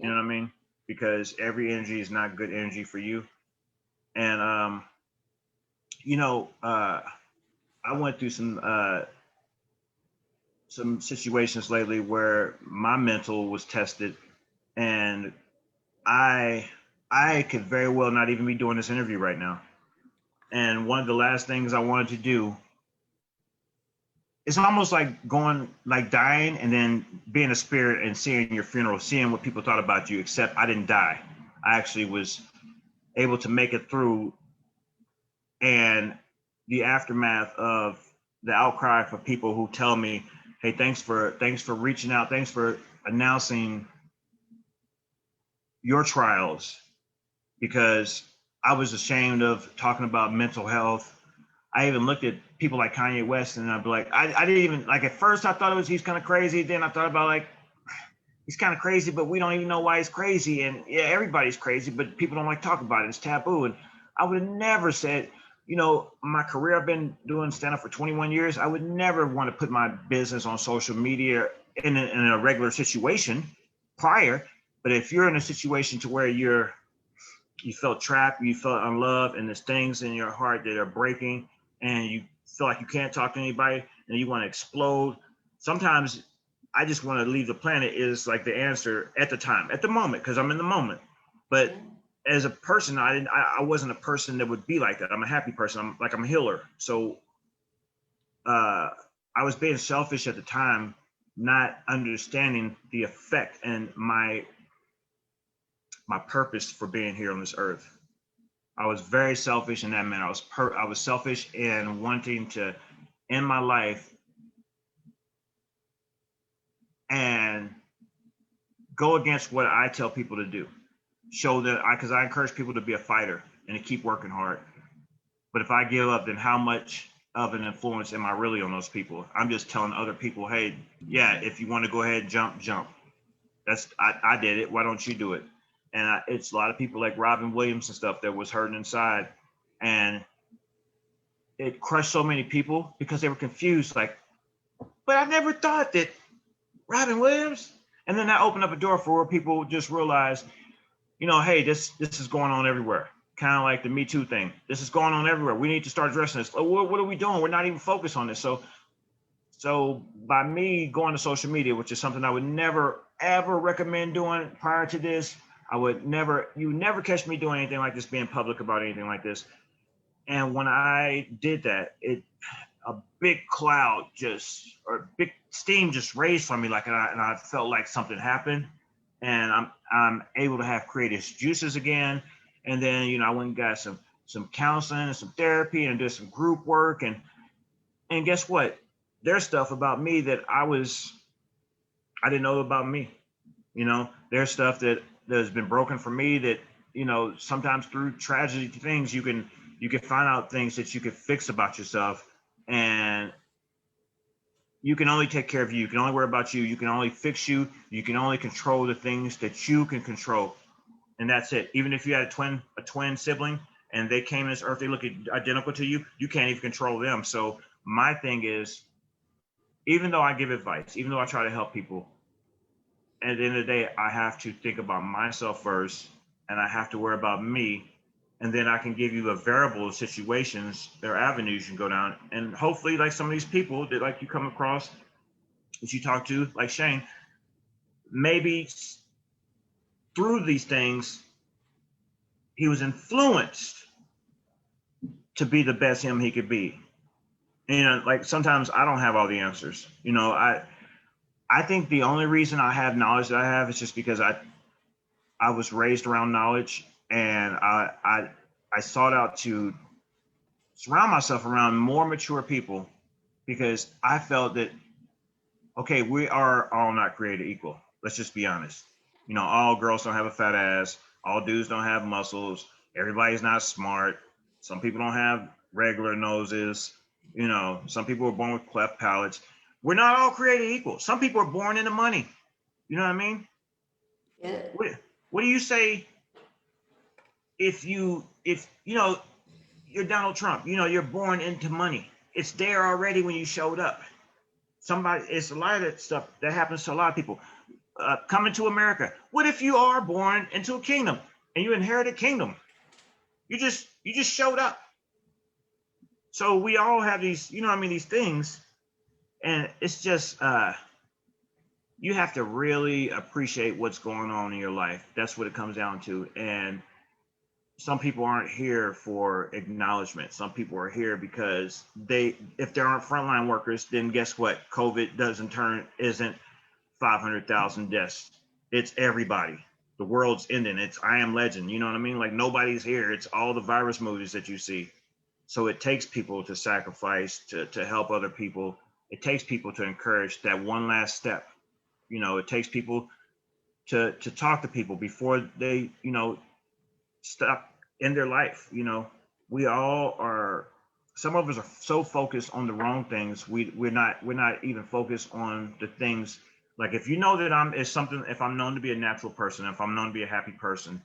You know what I mean? Because every energy is not good energy for you. And I went through some situations lately where my mental was tested, and I I could very well not even be doing this interview right now. And one of the last things I wanted to do, it's almost like going, like dying and then being a spirit and seeing your funeral, seeing what people thought about you, except I didn't die. I actually was able to make it through, and the aftermath of the outcry for people who tell me, hey, thanks for reaching out, thanks for announcing your trials, because I was ashamed of talking about mental health. I even looked at people like Kanye West, and I'd be like, I didn't even, like, at first I thought he's kind of crazy. Then I thought about, like, he's kind of crazy, but we don't even know why he's crazy. And yeah, everybody's crazy, but people don't like to talk about it. It's taboo. And I would have never said, you know, my career, I've been doing stand up for 21 years. I would never want to put my business on social media in a regular situation prior. But if you're in a situation to where you felt trapped, you felt unloved, and there's things in your heart that are breaking, and you feel like you can't talk to anybody, and you want to explode. Sometimes I just want to leave the planet is like the answer at the time, at the moment, because I'm in the moment. But as a person, I wasn't a person that would be like that. I'm a happy person. I'm a healer. So I was being selfish at the time, not understanding the effect and my purpose for being here on this earth. I was very selfish in that manner. I was selfish in wanting to end my life and go against what I tell people to do. Show that because I encourage people to be a fighter and to keep working hard. But if I give up, then how much of an influence am I really on those people? I'm just telling other people, hey, yeah, if you want to go ahead and jump. I did it. Why don't you do it? And it's a lot of people like Robin Williams and stuff that was hurting inside, and it crushed so many people because they were confused. Like, but I never thought that Robin Williams. And then that opened up a door for where people just realize, you know, hey, this is going on everywhere. Kind of like the Me Too thing. This is going on everywhere. We need to start addressing this. Oh, what are we doing? We're not even focused on this. So by me going to social media, which is something I would never ever recommend doing prior to this, you would never catch me doing anything like this, being public about anything like this. And when I did that, a big cloud or big steam just raised from me, and I felt like something happened, and I'm able to have creative juices again. And then, you know, I went and got some counseling and some therapy and did some group work, and guess what? There's stuff about me that I didn't know about me. You know, there's stuff that has been broken for me that, you know, sometimes through tragedy things you can find out things that you can fix about yourself, and you can only take care of you. You can only worry about you. You can only fix you. You can only control the things that you can control, and that's it. Even if you had a twin sibling and they came to this earth, they look identical to you, you can't even control them. So my thing is, even though I give advice, even though I try to help people, at the end of the day, I have to think about myself first, and I have to worry about me. And then I can give you the variable situations, there are avenues you can go down. And hopefully, like some of these people that like you come across, that you talk to, like Shane, maybe through these things, he was influenced to be the best him he could be. And, you know, like sometimes I don't have all the answers. You know, I think the only reason I have knowledge that I have is just because I was raised around knowledge, and I sought out to surround myself around more mature people, because I felt that, okay, we are all not created equal. Let's just be honest. You know, all girls don't have a fat ass. All dudes don't have muscles. Everybody's not smart. Some people don't have regular noses. You know, some people are born with cleft palates. We're not all created equal. Some people are born into money. You know what I mean? Yeah. What do you say if you know, you're Donald Trump, you know, you're born into money. It's there already when you showed up. It's a lot of that stuff that happens to a lot of people. Coming to America. What if you are born into a kingdom and you inherit a kingdom? You just showed up. So we all have these, you know what I mean, these things, and it's just you have to really appreciate what's going on in your life. That's what it comes down to. And some people aren't here for acknowledgement. Some people are here because if there aren't frontline workers, then guess what? COVID isn't 500,000 deaths. It's everybody. The world's ending. It's I Am Legend. You know what I mean? Like nobody's here. It's all the virus movies that you see. So it takes people to sacrifice to help other people. It takes people to encourage that one last step. You know, it takes people to talk to people before they, you know, stop in their life. You know, we all are. Some of us are so focused on the wrong things. We're not even focused on the things Like if you know that if I'm known to be a natural person, if I'm known to be a happy person,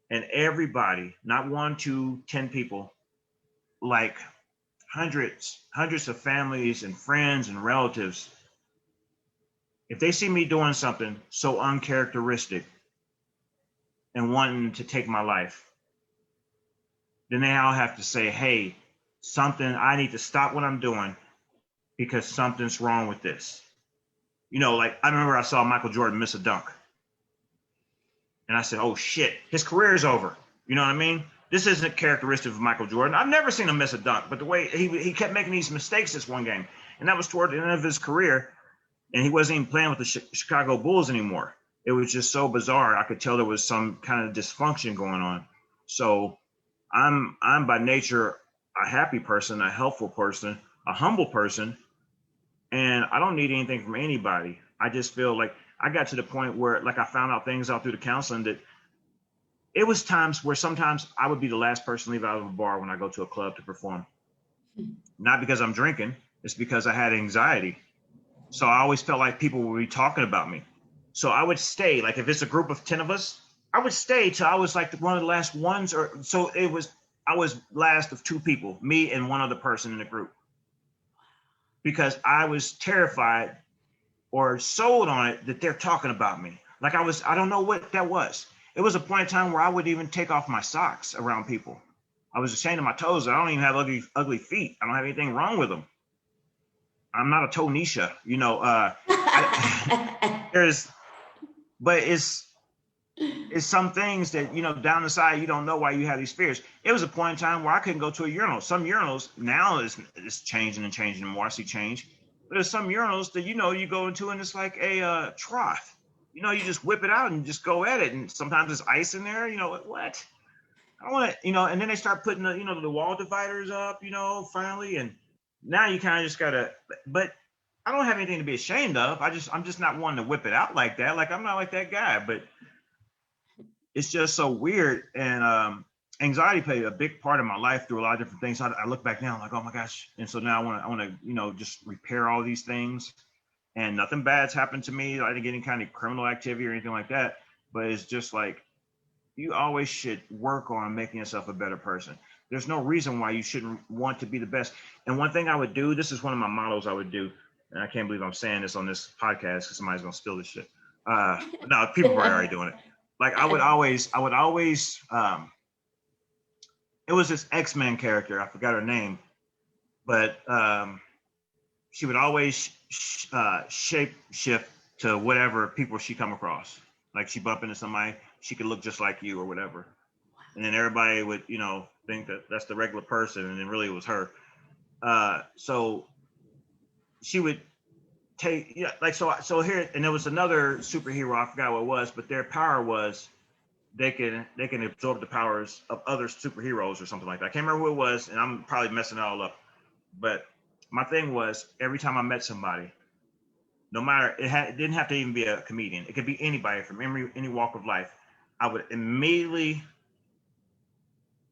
and everybody, not one, two, 10 people, like hundreds of families and friends and relatives, if they see me doing something so uncharacteristic and wanting to take my life, then they all have to say, hey, I need to stop what I'm doing because something's wrong with this. Like I remember I saw Michael Jordan miss a dunk. And I said, oh shit, his career is over. You know what I mean? This isn't characteristic of Michael Jordan. I've never seen him miss a dunk, but the way he kept making these mistakes this one game, and that was toward the end of his career, and he wasn't even playing with the Chicago Bulls anymore. It was just so bizarre. I could tell there was some kind of dysfunction going on. So I'm by nature a happy person, a helpful person, a humble person, and I don't need anything from anybody. I just feel like I got to the point where, like, I found out things out through the counseling that it was times where sometimes I would be the last person to leave out of a bar when I go to a club to perform. Not because I'm drinking, it's because I had anxiety. So I always felt like people would be talking about me. So I would stay, like if it's a group of 10 of us, I would stay till I was like one of the last ones, or so I was last of two people, me and one other person in the group. Because I was terrified or sold on it that they're talking about me. Like I don't know what that was. It was a point in time where I wouldn't even take off my socks around people. I was ashamed of my toes. I don't even have ugly feet. I don't have anything wrong with them. I'm not a toe Nisha, but it's some things that, down the side, you don't know why you have these fears. It was a point in time where I couldn't go to a urinal. Some urinals now it's changing and changing more. I see change. But there's some urinals that, you go into and it's like a trough. You just whip it out and just go at it. And sometimes there's ice in there. What? I don't want to, and then they start putting the wall dividers up, finally. And now you kind of just gotta, but I don't have anything to be ashamed of. I'm just not wanting to whip it out like that. Like I'm not like that guy, but it's just so weird. And anxiety played a big part of my life through a lot of different things. I look back now, I'm like, oh my gosh. And so now I want to, just repair all these things. And nothing bad's happened to me. I didn't get any kind of criminal activity or anything like that. But it's just like, you always should work on making yourself a better person. There's no reason why you shouldn't want to be the best. And one thing I would do, this is one of my mottos I would do, and I can't believe I'm saying this on this podcast because somebody's gonna steal this shit. No, people are already doing it. Like I would always, it was this X-Men character, I forgot her name, but she would always shape shift to whatever people she come across. Like she bump into somebody, she could look just like you or whatever. And then everybody would, think that that's the regular person, and then really it was her. So she would take, so here, and there was another superhero, I forgot what it was, but their power was they can absorb the powers of other superheroes or something like that. I can't remember who it was, and I'm probably messing it all up. But my thing was, every time I met somebody, no matter, it didn't have to even be a comedian. It could be anybody from any walk of life. I would immediately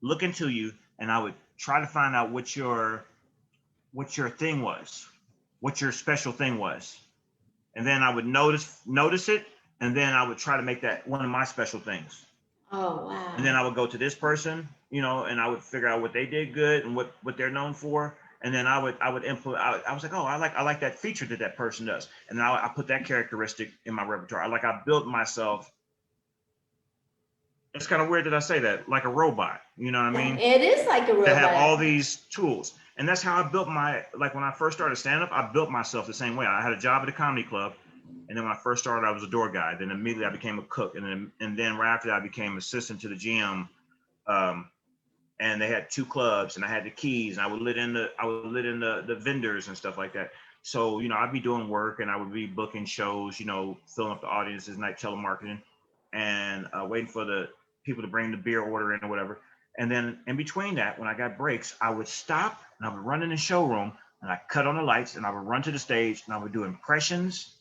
look into you, and I would try to find out what your thing was, what your special thing was, and then I would notice it, and then I would try to make that one of my special things. Oh wow! And then I would go to this person, and I would figure out what they did good and what they're known for, and then I would implement. I was like, oh, I like that feature that person does, and then I put that characteristic in my repertoire. I built myself. It's kind of weird that I say that, like a robot. You know what I mean? It is like a robot. To have all these tools. And that's how I built when I first started stand-up, I built myself the same way. I had a job at a comedy club. And then when I first started, I was a door guy. Then immediately I became a cook. And then right after that, I became assistant to the GM. And they had two clubs, and I had the keys, and I would let in the vendors and stuff like that. So, I'd be doing work, and I would be booking shows, filling up the audiences, night telemarketing, and waiting for the people to bring the beer order in or whatever. And then in between that, when I got breaks, I would stop and I would run in the showroom and I cut on the lights and I would run to the stage and I would do impressions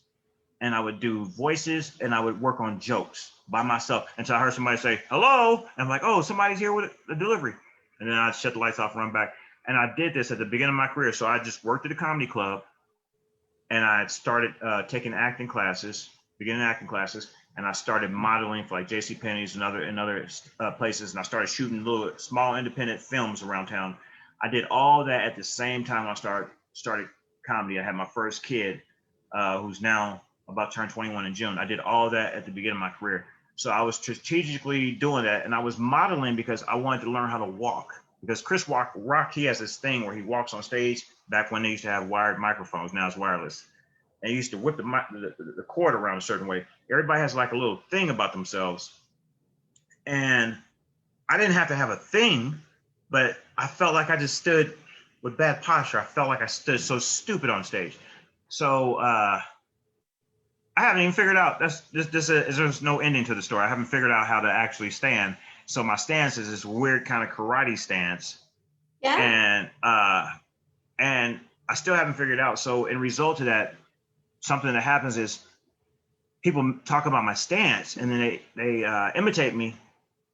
and I would do voices and I would work on jokes by myself until I heard somebody say, hello. And I'm like, oh, somebody's here with a delivery. And then I'd shut the lights off and run back. And I did this at the beginning of my career. So I just worked at a comedy club. and I started taking beginning acting classes, and I started modeling for like J.C. Penney's and other places, and I started shooting little small independent films around town. I did all that at the same time I started comedy. I had my first kid, who's now about to turn 21 in June. I did all that at the beginning of my career. So I was strategically doing that, and I was modeling because I wanted to learn how to walk. Because Chris Rock, he has this thing where he walks on stage. Back when they used to have wired microphones, now it's wireless. And he used to whip the cord around a certain way. Everybody has like a little thing about themselves, and I didn't have to have a thing, but I felt like I just stood with bad posture. I felt like I stood so stupid on stage. So I haven't even figured out there's no ending to the story. I haven't figured out how to actually stand. So my stance is this weird kind of karate stance. Yeah. And I still haven't figured it out. So in result of that, something that happens is people talk about my stance, and then they imitate me,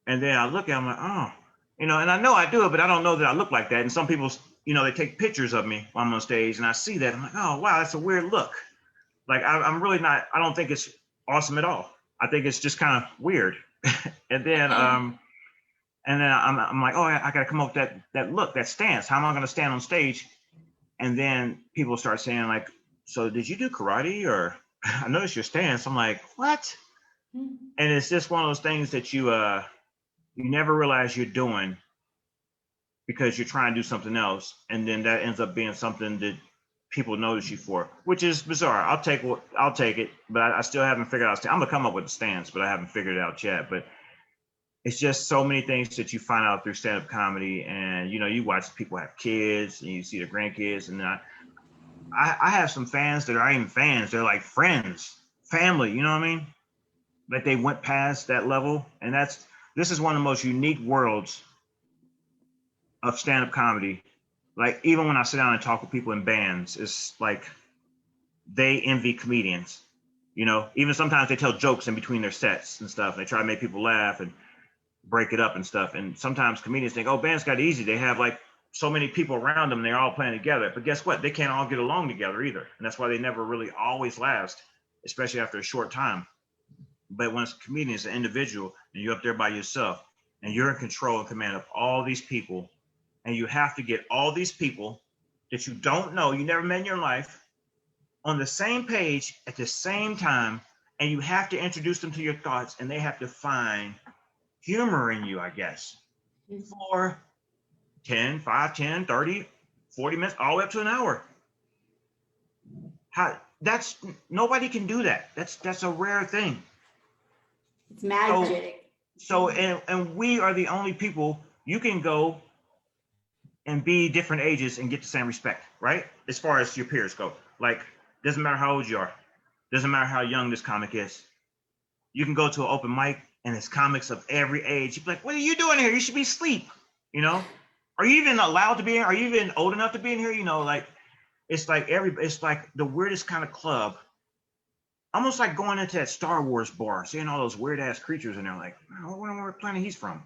and then I look at them like, oh, and I know I do it, but I don't know that I look like that. And some people, they take pictures of me while I'm on stage, and I see that. I'm like, oh wow, that's a weird look. Like I'm really not. I don't think it's awesome at all. I think it's just kind of weird. and then I'm like, oh, I got to come up with that look, that stance. How am I going to stand on stage? And then people start saying like, so did you do karate? Or I noticed your stance. I'm like, what? And it's just one of those things that you never realize you're doing because you're trying to do something else, and then that ends up being something that people notice you for, which is bizarre. I'll take it, but I still haven't figured out. I'm gonna come up with a stance, but I haven't figured it out yet. But it's just so many things that you find out through stand-up comedy, and you watch people have kids, and you see their grandkids, and I have some fans that aren't even fans; they're like friends, family. You know what I mean? Like they went past that level, and this is one of the most unique worlds of stand-up comedy. Like even when I sit down and talk with people in bands, it's like they envy comedians. Even sometimes they tell jokes in between their sets and stuff. They try to make people laugh and break it up and stuff. And sometimes comedians think, oh, bands got it easy. They have like so many people around them. They're all playing together. But guess what? They can't all get along together either. And that's why they never really always last, especially after a short time. But when it's a comedian, it's an individual, and you're up there by yourself, and you're in control and command of all these people. And you have to get all these people that you don't know, you never met in your life, on the same page at the same time, and you have to introduce them to your thoughts, and they have to find humor in you, I guess, for 10, 5, 10, 30, 40 minutes, all the way up to an hour. Nobody can do that. That's a rare thing. It's magic. And we are the only people you can go and be different ages and get the same respect, right? As far as your peers go. Like, doesn't matter how old you are. Doesn't matter how young this comic is. You can go to an open mic and it's comics of every age. You'd be like, what are you doing here? You should be asleep, Are you even allowed to be in? Are you even old enough to be in here? Like, it's like the weirdest kind of club. Almost like going into that Star Wars bar, seeing all those weird ass creatures in there, like, where planet he's from?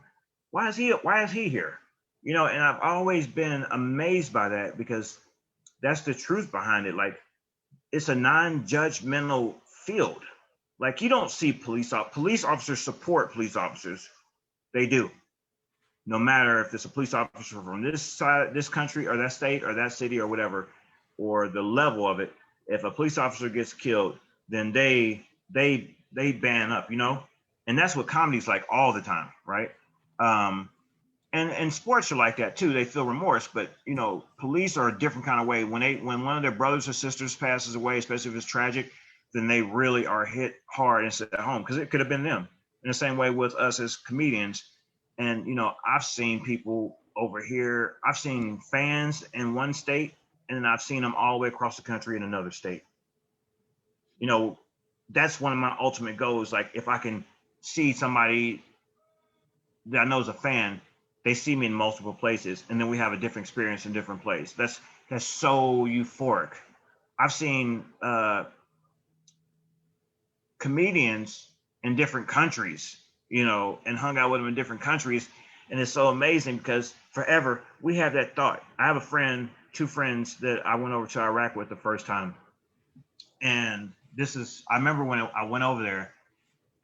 Why is he here? And I've always been amazed by that because that's the truth behind it. Like, it's a non-judgmental field. Like, you don't see police officers support police officers. They do. No matter if it's a police officer from this side, this country, or that state, or that city, or whatever, or the level of it. If a police officer gets killed, then they ban up, And that's what comedy's like all the time, right? And sports are like that too. They feel remorse, but police are a different kind of way. When one of their brothers or sisters passes away, especially if it's tragic, then they really are hit hard and sit at home because it could have been them. In the same way with us as comedians, and I've seen people over here. I've seen fans in one state, and then I've seen them all the way across the country in another state. That's one of my ultimate goals. Like, if I can see somebody that I know is a fan, they see me in multiple places, and then we have a different experience in different places. That's so euphoric. I've seen comedians in different countries, and hung out with them in different countries, and it's so amazing because forever we have that thought. I have two friends that I went over to Iraq with the first time, And I remember when I went over there,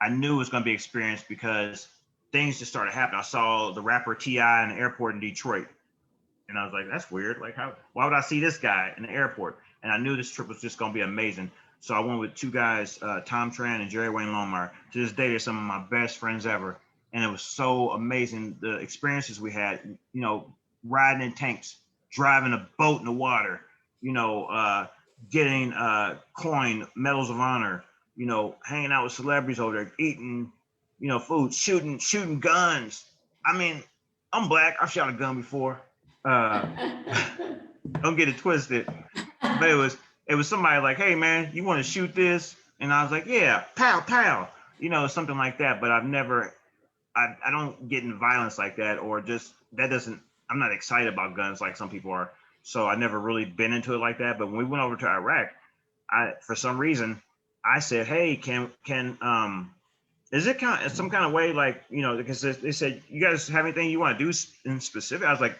I knew it was going to be experience because things just started happening. I saw the rapper T.I. in the airport in Detroit. And I was like, that's weird. Like, why would I see this guy in the airport? And I knew this trip was just going to be amazing. So I went with two guys, Tom Tran and Jerry Wayne Longmire. To this day, they're some of my best friends ever. And it was so amazing. The experiences we had, riding in tanks, driving a boat in the water, getting coin, medals of honor, hanging out with celebrities over there, eating, food, shooting guns. I mean, I'm black. I've shot a gun before. Uh, don't get it twisted. But it was somebody like, hey man, you want to shoot this? And I was like, yeah, pow, pow, something like that. But I don't get in violence like that, or just I'm not excited about guns like some people are. So I never really been into it like that. But when we went over to Iraq, for some reason, I said, hey, can is it some kind of way, like, because they said, you guys have anything you want to do in specific? I was like,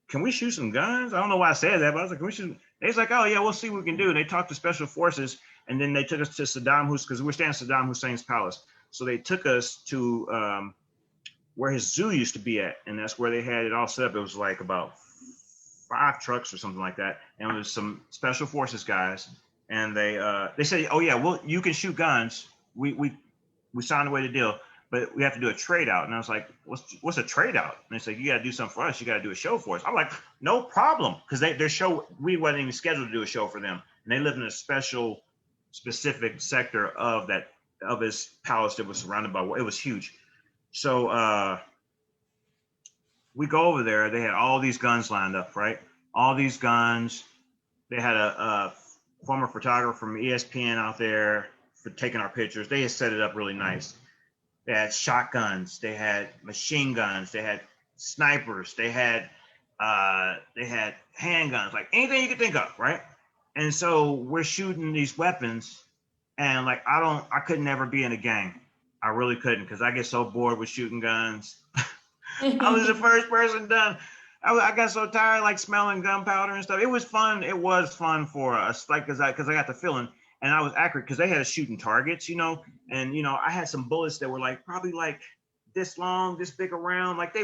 can we shoot some guns? I don't know why I said that, but I was like, can we shoot? They was like, oh yeah, we'll see what we can do. And they talked to special forces, and then they took us to Saddam Hussein, because we're staying at Saddam Hussein's palace. So they took us to where his zoo used to be at, and that's where they had it all set up. It was like about 5 trucks or something like that, and it was some special forces guys, and they said, oh yeah, well, you can shoot guns. We signed away the deal, but we have to do a trade out. And I was like, what's a trade out? And they said, you got to do something for us. You got to do a show for us. I'm like, no problem. Because their show, we wasn't even scheduled to do a show for them. And they lived in a specific sector of his palace that was surrounded by, it was huge. So we go over there. They had all these guns lined up, right? All these guns. They had a former photographer from ESPN out there for taking our pictures. They had set it up really nice. They had shotguns, they had machine guns, they had snipers, they had handguns, like anything you could think of, right? And so we're shooting these weapons, and like I could never be in a gang. I really couldn't, because I get so bored with shooting guns. I was the first person done. I got so tired, like smelling gunpowder and stuff. It was fun. It was fun for us, like because I got the feeling. And I was accurate because they had us shooting targets, and I had some bullets that were like probably like this long, this big around. Like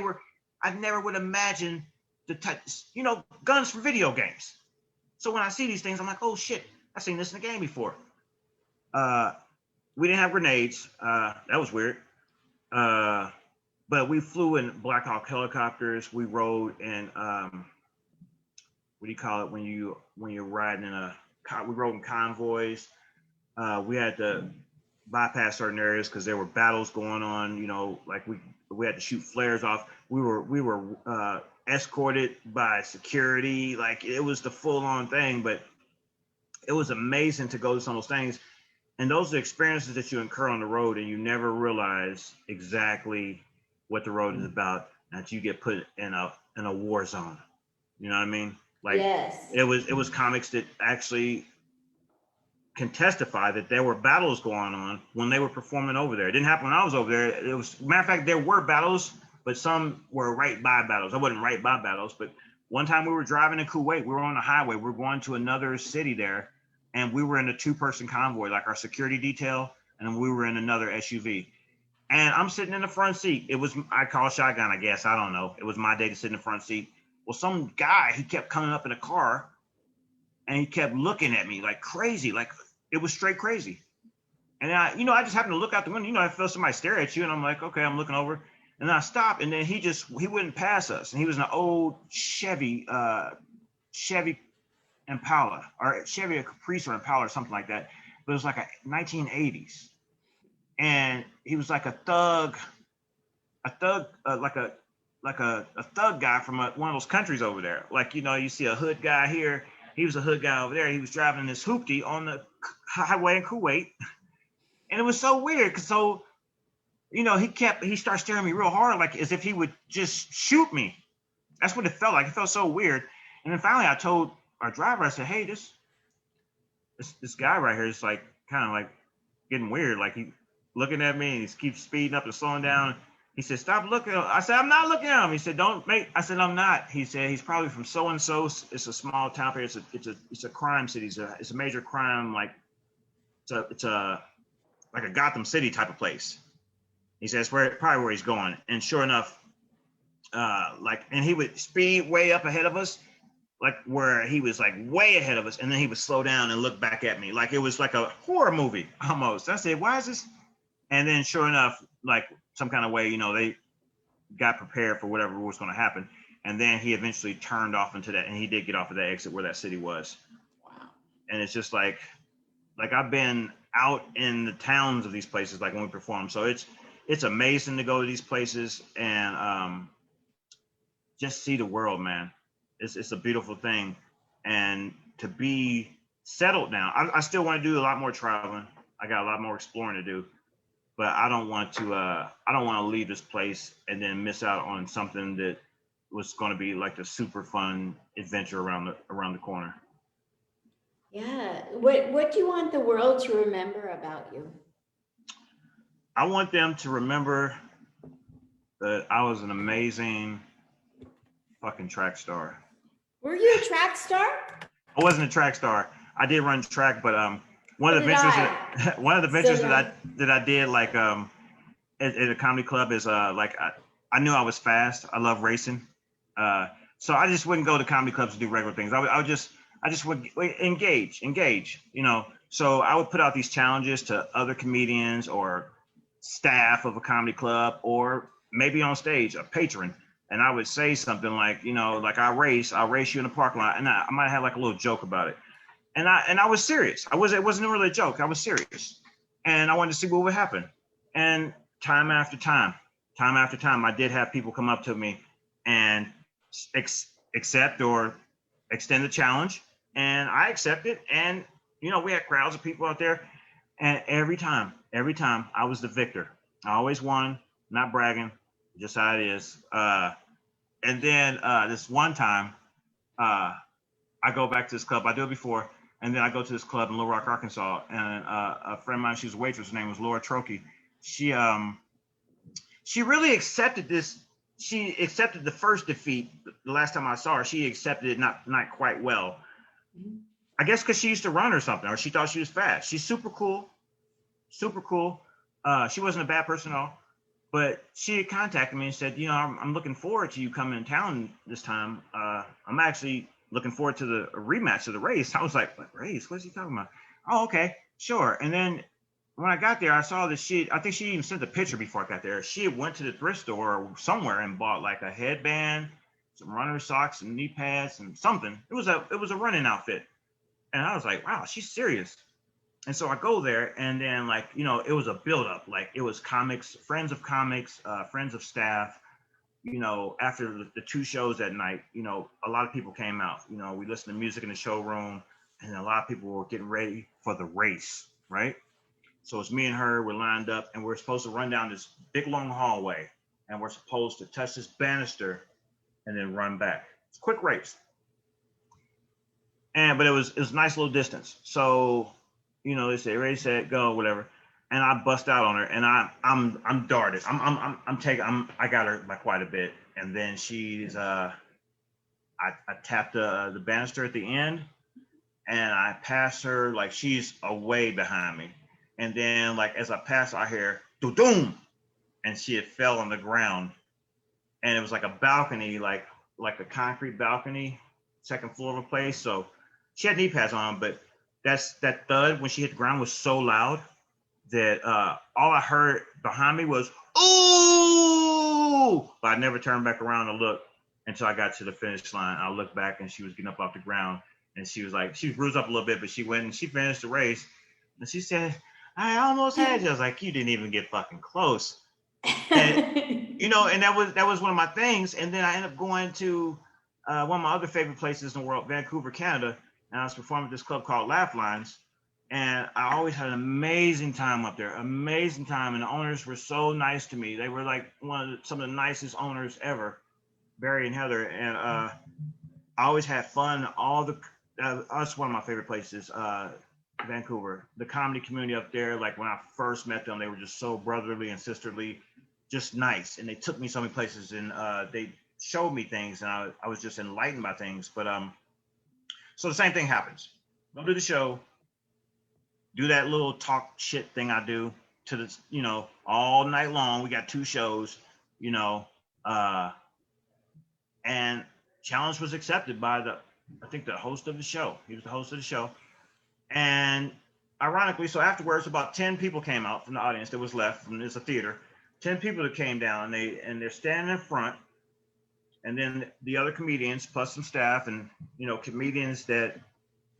I never would imagine the type, guns for video games. So when I see these things, I'm like, oh shit, I've seen this in a game before. We didn't have grenades. That was weird. But we flew in Black Hawk helicopters. We rode in what do you call it when you're riding in we rode in convoys. We had to bypass certain areas because there were battles going on. Like we had to shoot flares off. We were escorted by security. Like it was the full on thing. But it was amazing to go to some of those things. And those are experiences that you incur on the road, and you never realize exactly what the road is about until you get put in a war zone. You know what I mean? Like yes. It was comics that actually can testify that there were battles going on when they were performing over there. It didn't happen when I was over there. It was, matter of fact, there were battles, but some were right by battles. I wasn't right by battles, but one time we were driving in Kuwait. We were on the highway. We were going to another city there, and we were in a 2-person convoy, like our security detail, and we were in another SUV. And I'm sitting in the front seat. It was, I call shotgun, I guess. I don't know. It was my day to sit in the front seat. Well, some guy, he kept coming up in a car, and he kept looking at me like crazy, like it was straight crazy. And I just happened to look out the window. I felt somebody stare at you, and I'm like, okay, I'm looking over, and then I stopped, and then he wouldn't pass us, and he was an old Chevy Impala, or Chevy Caprice or Impala or something like that, but it was like a 1980s, and he was like a thug, like a thug guy from one of those countries over there. Like, you see a hood guy here. He was a hood guy over there. He was driving this hoopty on the highway in Kuwait. And it was so weird because he started staring at me real hard, like as if he would just shoot me. That's what it felt like. It felt so weird. And then finally I told our driver, I said, hey, this guy right here is like kind of like getting weird. Like he looking at me and he keeps speeding up and slowing down. He said, stop looking. I said, I'm not looking at him. He said, don't make. I said, I'm not. He said, he's probably from so-and-so. It's a small town here. It's a crime city. It's a major crime, like it's a like a Gotham City type of place. He says probably where he's going. And sure enough, and he would speed way up ahead of us, like where he was like way ahead of us, and then he would slow down and look back at me like it was like a horror movie almost. I said, why is this? And then sure enough, like some kind of way, they got prepared for whatever was going to happen. And then he eventually turned off into that, and he did get off of that exit where that city was. Wow. And it's just like I've been out in the towns of these places, like when we perform. So it's amazing to go to these places and just see the world, man. It's a beautiful thing, and to be settled now. I still want to do a lot more traveling. I got a lot more exploring to do, but I don't want to leave this place and then miss out on something that was going to be like a super fun adventure around the corner. Yeah. What do you want the world to remember about you? I want them to remember that I was an amazing fucking track star. Were you a track star? I wasn't a track star. I did run track, but one of the ventures that I did like at a comedy club is I knew I was fast. I love racing, so I just wouldn't go to comedy clubs to do regular things. I just would engage. So I would put out these challenges to other comedians or staff of a comedy club, or maybe on stage a patron. And I would say something like, like I'll race you in the parking lot, and I might have like a little joke about it. And I was serious. It wasn't really a joke. I was serious, and I wanted to see what would happen. And time after time, I did have people come up to me and accept or extend the challenge, and I accepted. And we had crowds of people out there, and every time I was the victor. I always won. Not bragging, just how it is. And then this one time, I go back to this club. I do it before, and then I go to this club in Little Rock, Arkansas, and a friend of mine, she was a waitress. Her name was Laura Trokey. She really accepted this. She accepted the first defeat. The last time I saw her, she accepted it not quite well. I guess because she used to run or something, or she thought she was fast. She's super cool. She wasn't a bad person at all. But she had contacted me and said, I'm looking forward to you coming to town this time. I'm actually looking forward to the rematch of the race. I was like, what race? What's he talking about? Oh, okay, sure. And then when I got there, I saw that I think she even sent a picture before I got there. She went to the thrift store or somewhere and bought like a headband, some runner socks, and knee pads, and something. It was a running outfit. And I was like, wow, she's serious. And so I go there, and then it was a buildup. Like it was comics, friends of comics, friends of staff. After the two shows that night, a lot of people came out. We listened to music in the showroom, and a lot of people were getting ready for the race, right? So it's me and her. We're lined up, and we're supposed to run down this big long hallway, and we're supposed to touch this banister, and then run back. It's a quick race, but it was a nice little distance. So they say ready, set, go, whatever, and I bust out on her, and I'm darted. I got her by quite a bit, and then she's I tapped the banister at the end, and I passed her like she's away behind me, and then as I passed, I hear doom, and she had fell on the ground, and it was like a balcony, like a concrete balcony, second floor of a place. So she had knee pads on, but that thud when she hit the ground was so loud that all I heard behind me was "ooh," but I never turned back around to look until I got to the finish line. I looked back, and she was getting up off the ground, and she was bruised up a little bit, but she went and she finished the race, and she said, "I almost had you." I was like, "You didn't even get fucking close." And and that was one of my things. And then I ended up going to one of my other favorite places in the world, Vancouver, Canada. And I was performing at this club called Laugh Lines. And I always had an amazing time up there, amazing time. And the owners were so nice to me. They were like some of the nicest owners ever, Barry and Heather. And I always had fun. That's one of my favorite places, Vancouver. The comedy community up there, like when I first met them, they were just so brotherly and sisterly, just nice. And they took me so many places, and they showed me things, and I was just enlightened by things. But so the same thing happens. Go to the show. do that little talk shit thing I do to the, all night long. We got 2 shows, you know, uh, and challenge was accepted by I think the host of the show. He was the host of the show. And ironically, so afterwards, about 10 people came out from the audience that was left from this theater. 10 people that came down, and they're standing in front, and then the other comedians plus some staff and comedians that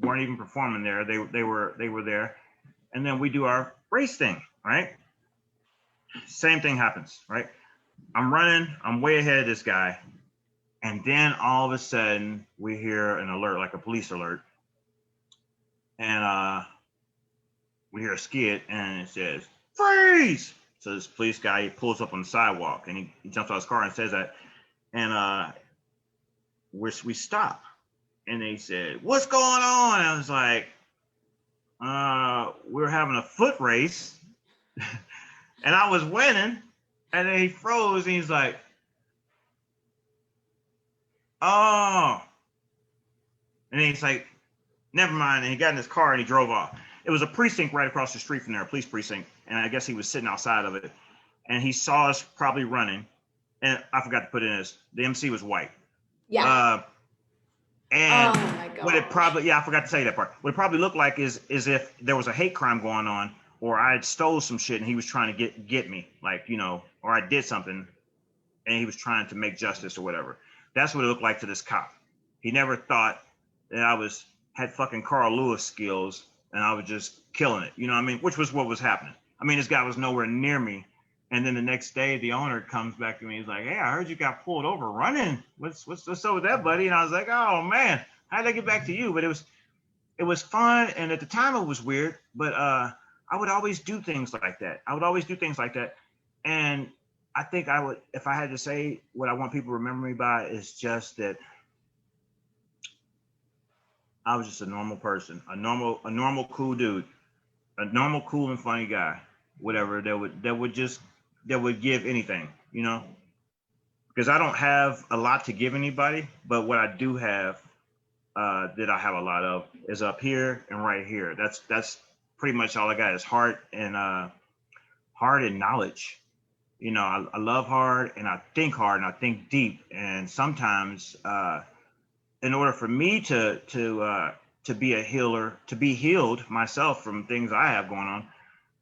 weren't even performing there. They were there, and then we do our race thing, right? Same thing happens, right? I'm running, I'm way ahead of this guy, and then all of a sudden we hear an alert, like a police alert, and we hear a skid, and it says freeze. So this police guy, he pulls up on the sidewalk, and he jumps out of his car and says that, and we stop, and they said, "What's going on?" And I was like, "We're having a foot race," and I was winning, and then he froze, and he's like, "Oh," and then he's like, "Never mind," and he got in his car and he drove off. It was a precinct right across the street from there, a police precinct, and I guess he was sitting outside of it, and he saw us probably running, and I forgot to put in this. The MC was white. Yeah. And oh my God. what it probably, I forgot to say that part. What it probably looked like is if there was a hate crime going on, or I had stole some shit and he was trying to get me, like, or I did something and he was trying to make justice or whatever. That's what it looked like to this cop. He never thought that I had fucking Carl Lewis skills and I was just killing it. You know what I mean? Which was what was happening. I mean, this guy was nowhere near me. And then the next day, the owner comes back to me. He's like, "Hey, I heard you got pulled over running. What's up with that, buddy?" And I was like, "Oh man, how'd I get back to you?" But it was fun, and at the time it was weird. But I would always do things like that. And I think I would, if I had to say what I want people to remember me by, is just that I was just a normal person, a normal cool dude, a normal cool and funny guy, whatever that would give anything, because I don't have a lot to give anybody, but what I do have, that I have a lot of, is up here and right here. That's pretty much all I got, is heart and knowledge. I love hard, and I think hard, and I think deep, and sometimes in order for me to be a healer, to be healed myself from things I have going on,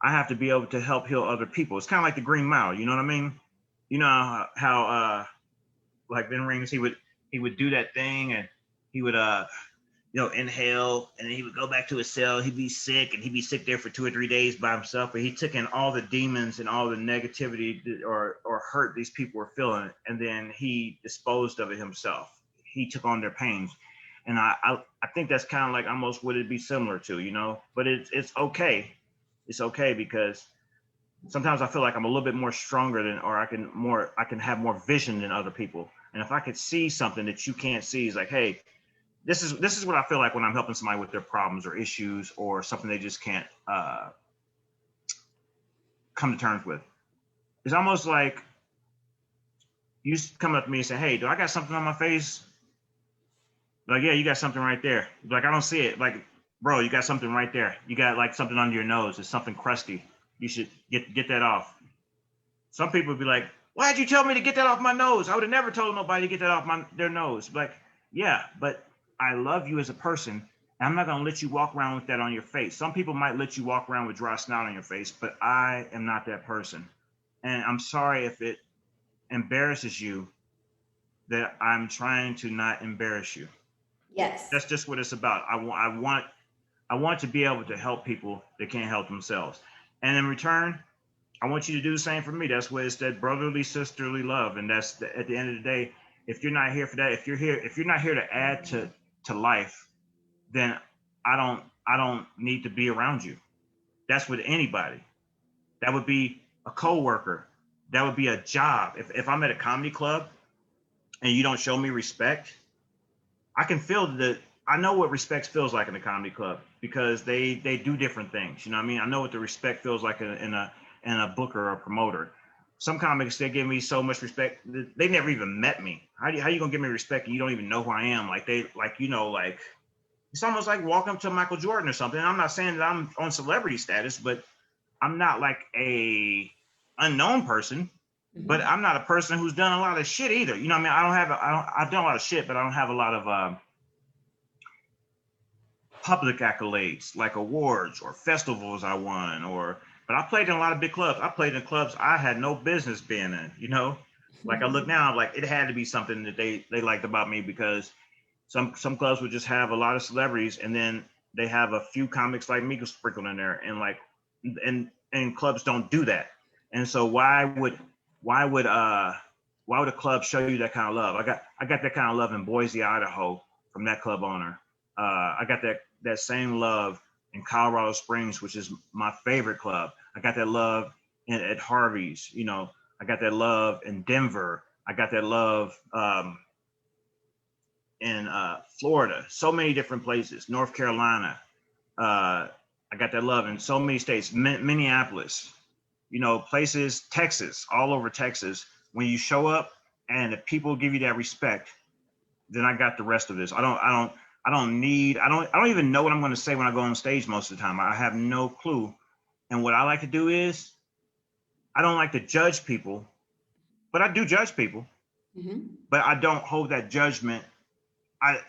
I have to be able to help heal other people. It's kind of like the Green Mile. You know what I mean? You know how like Ben Rings, he would do that thing, and he would inhale, and then he would go back to his cell. He'd be sick, and he'd be sick there for 2 or 3 days by himself. But he took in all the demons and all the negativity or hurt these people were feeling, and then he disposed of it himself. He took on their pains. And I think that's kind of like almost what it'd be similar to, but it's okay. It's okay, because sometimes I feel like I'm a little bit more stronger than, or I can have more vision than other people. And if I could see something that you can't see, it's like, hey, this is what I feel like when I'm helping somebody with their problems or issues or something they just can't come to terms with. It's almost like you come up to me and say, "Hey, do I got something on my face?" Like, "Yeah, you got something right there." Like, "I don't see it." Like, "Bro, you got something right there. You got like something under your nose. It's something crusty. You should get that off." Some people would be like, "Why'd you tell me to get that off my nose? I would have never told nobody to get that off their nose." Like, yeah, but I love you as a person, and I'm not gonna let you walk around with that on your face. Some people might let you walk around with dry snot on your face, but I am not that person. And I'm sorry if it embarrasses you that I'm trying to not embarrass you. Yes. That's just what it's about. I want to be able to help people that can't help themselves. And in return, I want you to do the same for me. That's what it's, that brotherly, sisterly love. And that's at the end of the day, if you're not here for that, if you're not here to add to life, then I don't need to be around you. That's with anybody. That would be a coworker. That would be a job. If I'm at a comedy club and you don't show me respect, I can feel that. I know what respect feels like in a comedy club, because they do different things. You know what I mean? I know what the respect feels like in a booker or a promoter. Some comics, they give me so much respect. They never even met me. How you gonna give me respect and you don't even know who I am? Like It's almost like walking up to Michael Jordan or something. I'm not saying that I'm on celebrity status, but I'm not like a unknown person. But I'm not a person who's done a lot of shit either. You know what I mean? I've done a lot of shit, but I don't have a lot of public accolades like awards or festivals I won, but I played in a lot of big clubs. I played in clubs I had no business being in, you know? Like I look now, I'm like, it had to be something that they liked about me, because some clubs would just have a lot of celebrities, and then they have a few comics like me sprinkled in there, and like and clubs don't do that. And so why would a club show you that kind of love? I got that kind of love in Boise, Idaho, from that club owner. I got that same love in Colorado Springs, which is my favorite club. I got that love at Harvey's. You know, I got that love in Denver. I got that love in Florida. So many different places. North Carolina. I got that love in so many states. Minneapolis. You know, places. Texas. All over Texas. When you show up and if people give you that respect, then I got the rest of this. I don't even know what I'm going to say when I go on stage most of the time. I have no clue. And what I like to do is, I don't like to judge people, but I do judge people. But I don't hold that judgment. I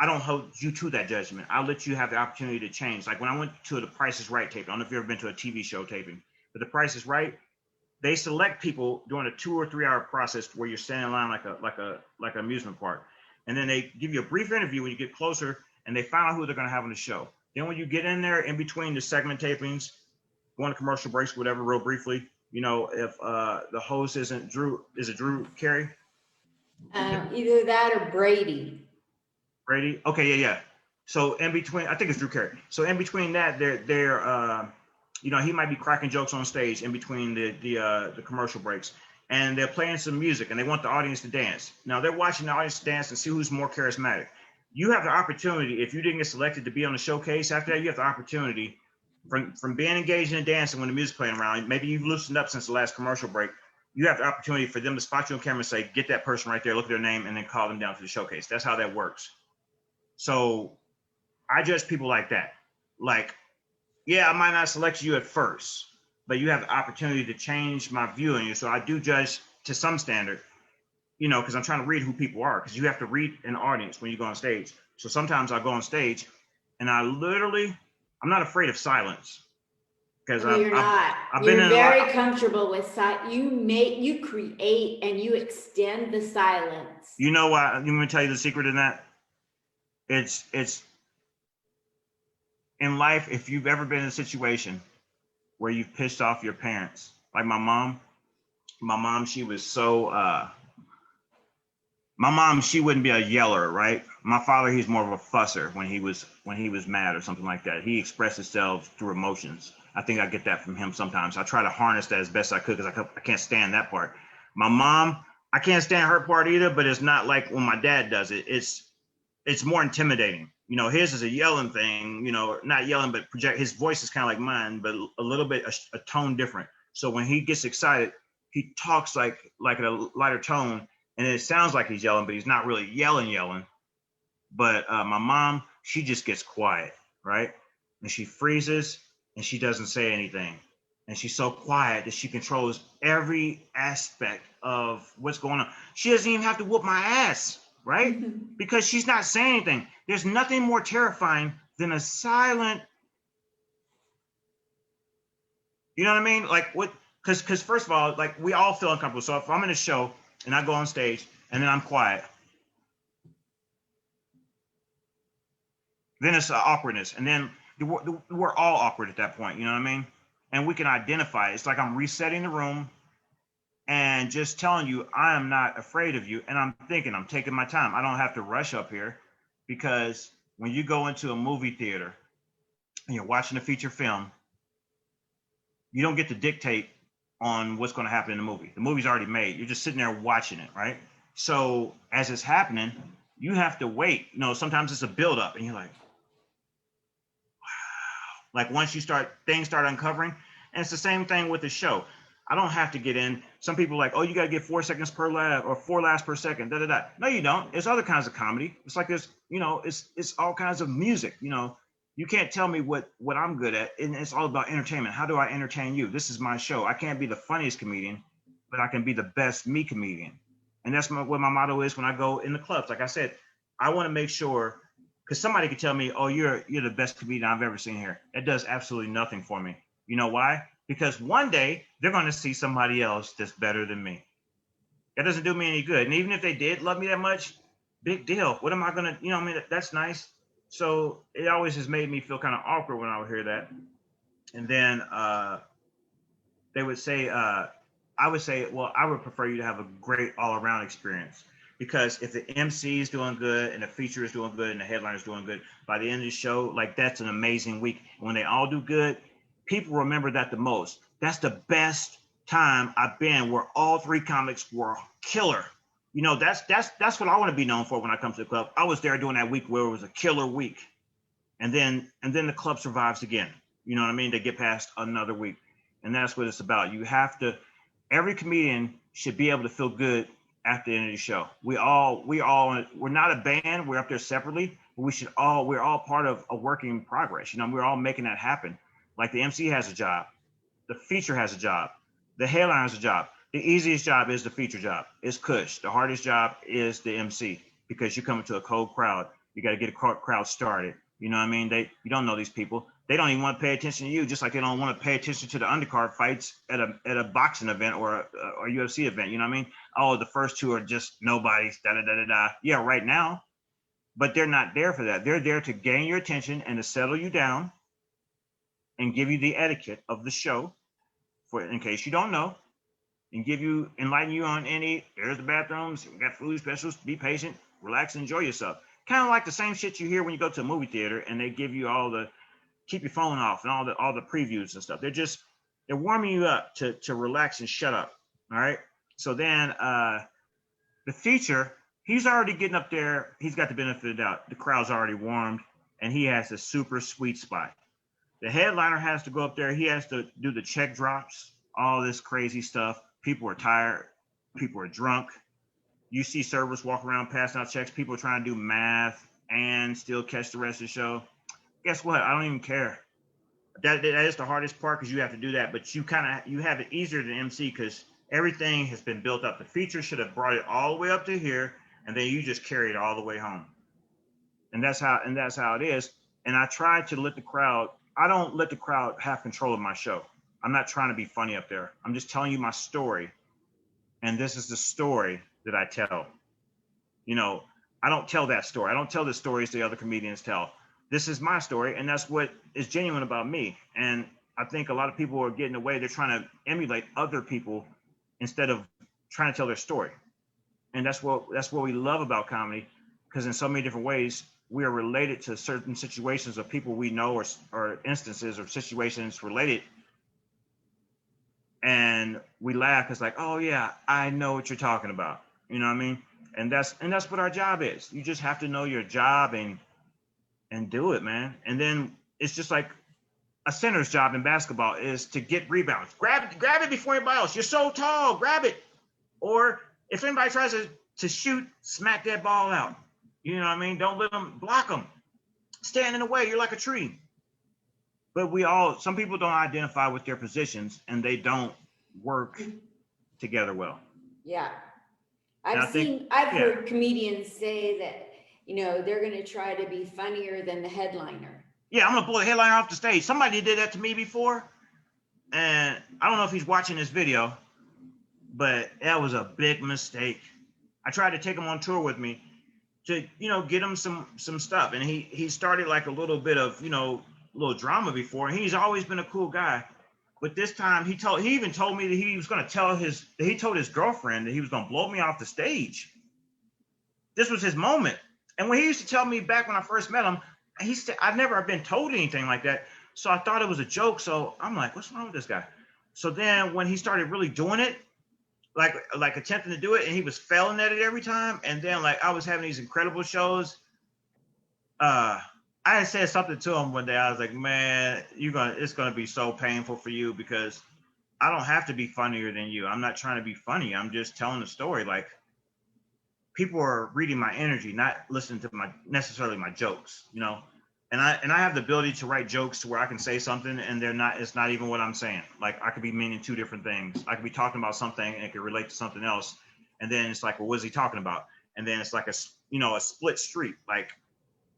don't hold you to that judgment. I'll let you have the opportunity to change. Like when I went to the Price is Right taping, I don't know if you've ever been to a TV show taping, but the Price is Right, they select people during a 2 or 3 hour process where you're standing in line like an amusement park. And then they give you a brief interview when you get closer, and they find out who they're going to have on the show. Then when you get in there, in between the segment tapings, going to commercial breaks, whatever, real briefly, you know, if the host isn't Drew, is it Drew Carey? Either that or Brady. Brady? Okay, yeah. So in between, I think it's Drew Carey. So in between that, they're you know, he might be cracking jokes on stage in between the commercial breaks, and they're playing some music, and they want the audience to dance. Now they're watching the audience dance and see who's more charismatic. You have the opportunity, if you didn't get selected to be on the showcase after that, you have the opportunity from being engaged in dancing when the music's playing around. Maybe you've loosened up since the last commercial break. You have the opportunity for them to spot you on camera and say, get that person right there, look at their name, and then call them down to the showcase. That's how that works. So I judge people like that. Like, yeah, I might not select you at first, but you have the opportunity to change my view on you. So I do judge to some standard, you know, because I'm trying to read who people are, because you have to read an audience when you go on stage. So sometimes I go on stage and I'm not afraid of silence, because No, you're not. I've been You're in a very lot. comfortable with you create and you extend the silence. You know what? Let me tell you the secret in that. It's in life, if you've ever been in a situation where you've pissed off your parents, like my mom, she was so my mom, she wouldn't be a yeller, right? My father, he's more of a fusser when he was mad or something like that. He expressed himself through emotions. I think I get that from him sometimes. I try to harness that as best I could, because I can't stand that part. My mom, I can't stand her part either, but it's not like when my dad does it. It's more intimidating. You know, his is a yelling thing, you know, not yelling, but his voice is kind of like mine, but a little bit, a tone different. So when he gets excited, he talks like at a lighter tone, and it sounds like he's yelling, but he's not really yelling. But my mom, she just gets quiet, right? And she freezes and she doesn't say anything. And she's so quiet that she controls every aspect of what's going on. She doesn't even have to whoop my ass, right? Because she's not saying anything. There's nothing more terrifying than a silent, you know what I mean? Like what? Because first of all, like we all feel uncomfortable. So if I'm in a show and I go on stage and then I'm quiet, then it's awkwardness, and then we're all awkward at that point. You know what I mean? And we can identify. It's like I'm resetting the room and just telling you I am not afraid of you, and I'm taking my time. I don't have to rush up here, because when you go into a movie theater and you're watching a feature film, you don't get to dictate on what's going to happen in the movie. The movie's already made. You're just sitting there watching it, right? So as it's happening, you have to wait. You know, sometimes it's a build-up, and you're like, like once things start uncovering. And it's the same thing with the show. I don't have to get in. Some people are like, oh, you got to get 4 seconds per laugh or 4 laughs per second. Da da da. No, you don't. It's other kinds of comedy. It's like there's, it's all kinds of music. You can't tell me what I'm good at. And it's all about entertainment. How do I entertain you? This is my show. I can't be the funniest comedian, but I can be the best me comedian. And that's what my motto is when I go in the clubs. Like I said, I want to make sure, because somebody could tell me, oh, you're the best comedian I've ever seen here. That does absolutely nothing for me. You know why? Because one day they're going to see somebody else that's better than me. That doesn't do me any good. And even if they did love me that much, big deal. What am I going to, that's nice. So it always has made me feel kind of awkward when I would hear that. And then they would say, I would say, well, I would prefer you to have a great all-around experience. Because if the MC is doing good and the feature is doing good and the headliner is doing good, by the end of the show, like that's an amazing week. When they all do good, people remember that the most. That's the best time I've been where all 3 comics were killer. That's what I want to be known for when I come to the club. I was there during that week where it was a killer week. And then the club survives again. You know what I mean? They get past another week. And that's what it's about. Every comedian should be able to feel good after the end of the show. We're not a band. We're up there separately, but we're all part of a work in progress. We're all making that happen. Like the MC has a job, the feature has a job, the headliner has a job. The easiest job is the feature job. It's Kush. The hardest job is the MC because you're coming to a cold crowd. You got to get a crowd started. You know what I mean? You don't know these people. They don't even want to pay attention to you, just like they don't want to pay attention to the undercard fights at a boxing event or a UFC event. You know what I mean? Oh, the first 2 are just nobodies. Da da da da da. Yeah, right now, but they're not there for that. They're there to gain your attention and to settle you down and give you the etiquette of the show, in case you don't know, and enlighten you on there's the bathrooms, we got food specials, be patient, relax, enjoy yourself. Kind of like the same shit you hear when you go to a movie theater and they give you keep your phone off and all the previews and stuff. They're warming you up to relax and shut up. All right. So then the feature, he's already getting up there. He's got the benefit of the doubt. The crowd's already warmed and he has a super sweet spot. The headliner has to go up there. He has to do the check drops, all this crazy stuff. People are tired. People are drunk. You see servers walk around passing out checks. People are trying to do math and still catch the rest of the show. Guess what? I don't even care. That is the hardest part because you have to do that. But you have it easier than MC because everything has been built up. The feature should have brought it all the way up to here, and then you just carry it all the way home. And that's how it is. And I try to let the crowd. I don't let the crowd have control of my show. I'm not trying to be funny up there. I'm just telling you my story. And this is the story that I tell. I don't tell that story. I don't tell the stories the other comedians tell. This is my story, and that's what is genuine about me. And I think a lot of people are getting away. They're trying to emulate other people instead of trying to tell their story. And that's what we love about comedy, because in so many different ways, we are related to certain situations of people we know or instances or situations related. And we laugh. It's like, oh yeah, I know what you're talking about. You know what I mean? And that's what our job is. You just have to know your job and do it, man. And then it's just like a center's job in basketball is to get rebounds. Grab it before anybody else. You're so tall, grab it. Or if anybody tries to shoot, smack that ball out. You know what I mean? Don't let them block them. Stand in the way. You're like a tree. But some people don't identify with their positions and they don't work together well. Yeah. I've heard comedians say that, they're going to try to be funnier than the headliner. Yeah, I'm going to pull the headliner off the stage. Somebody did that to me before. And I don't know if he's watching this video, but that was a big mistake. I tried to take him on tour with me to, get him some stuff. And he started like a little bit of, little drama before. And he's always been a cool guy. But this time he even told me that he was going to he told his girlfriend that he was going to blow me off the stage. This was his moment. And when he used to tell me back when I first met him, he said, I've never been told anything like that. So I thought it was a joke. So I'm like, what's wrong with this guy? So then when he started really doing it, like attempting to do it, and he was failing at it every time. And then like I was having these incredible shows. I had said something to him one day. I was like, man, it's going to be so painful for you because I don't have to be funnier than you. I'm not trying to be funny. I'm just telling a story. Like, people are reading my energy, not listening to my necessarily my jokes, you know. And I have the ability to write jokes to where I can say something and they're not it's not even what I'm saying. Like, I could be meaning two different things. I could be talking about something and it could relate to something else, and then it's like, well, what is he talking about? And then it's like a split street. Like,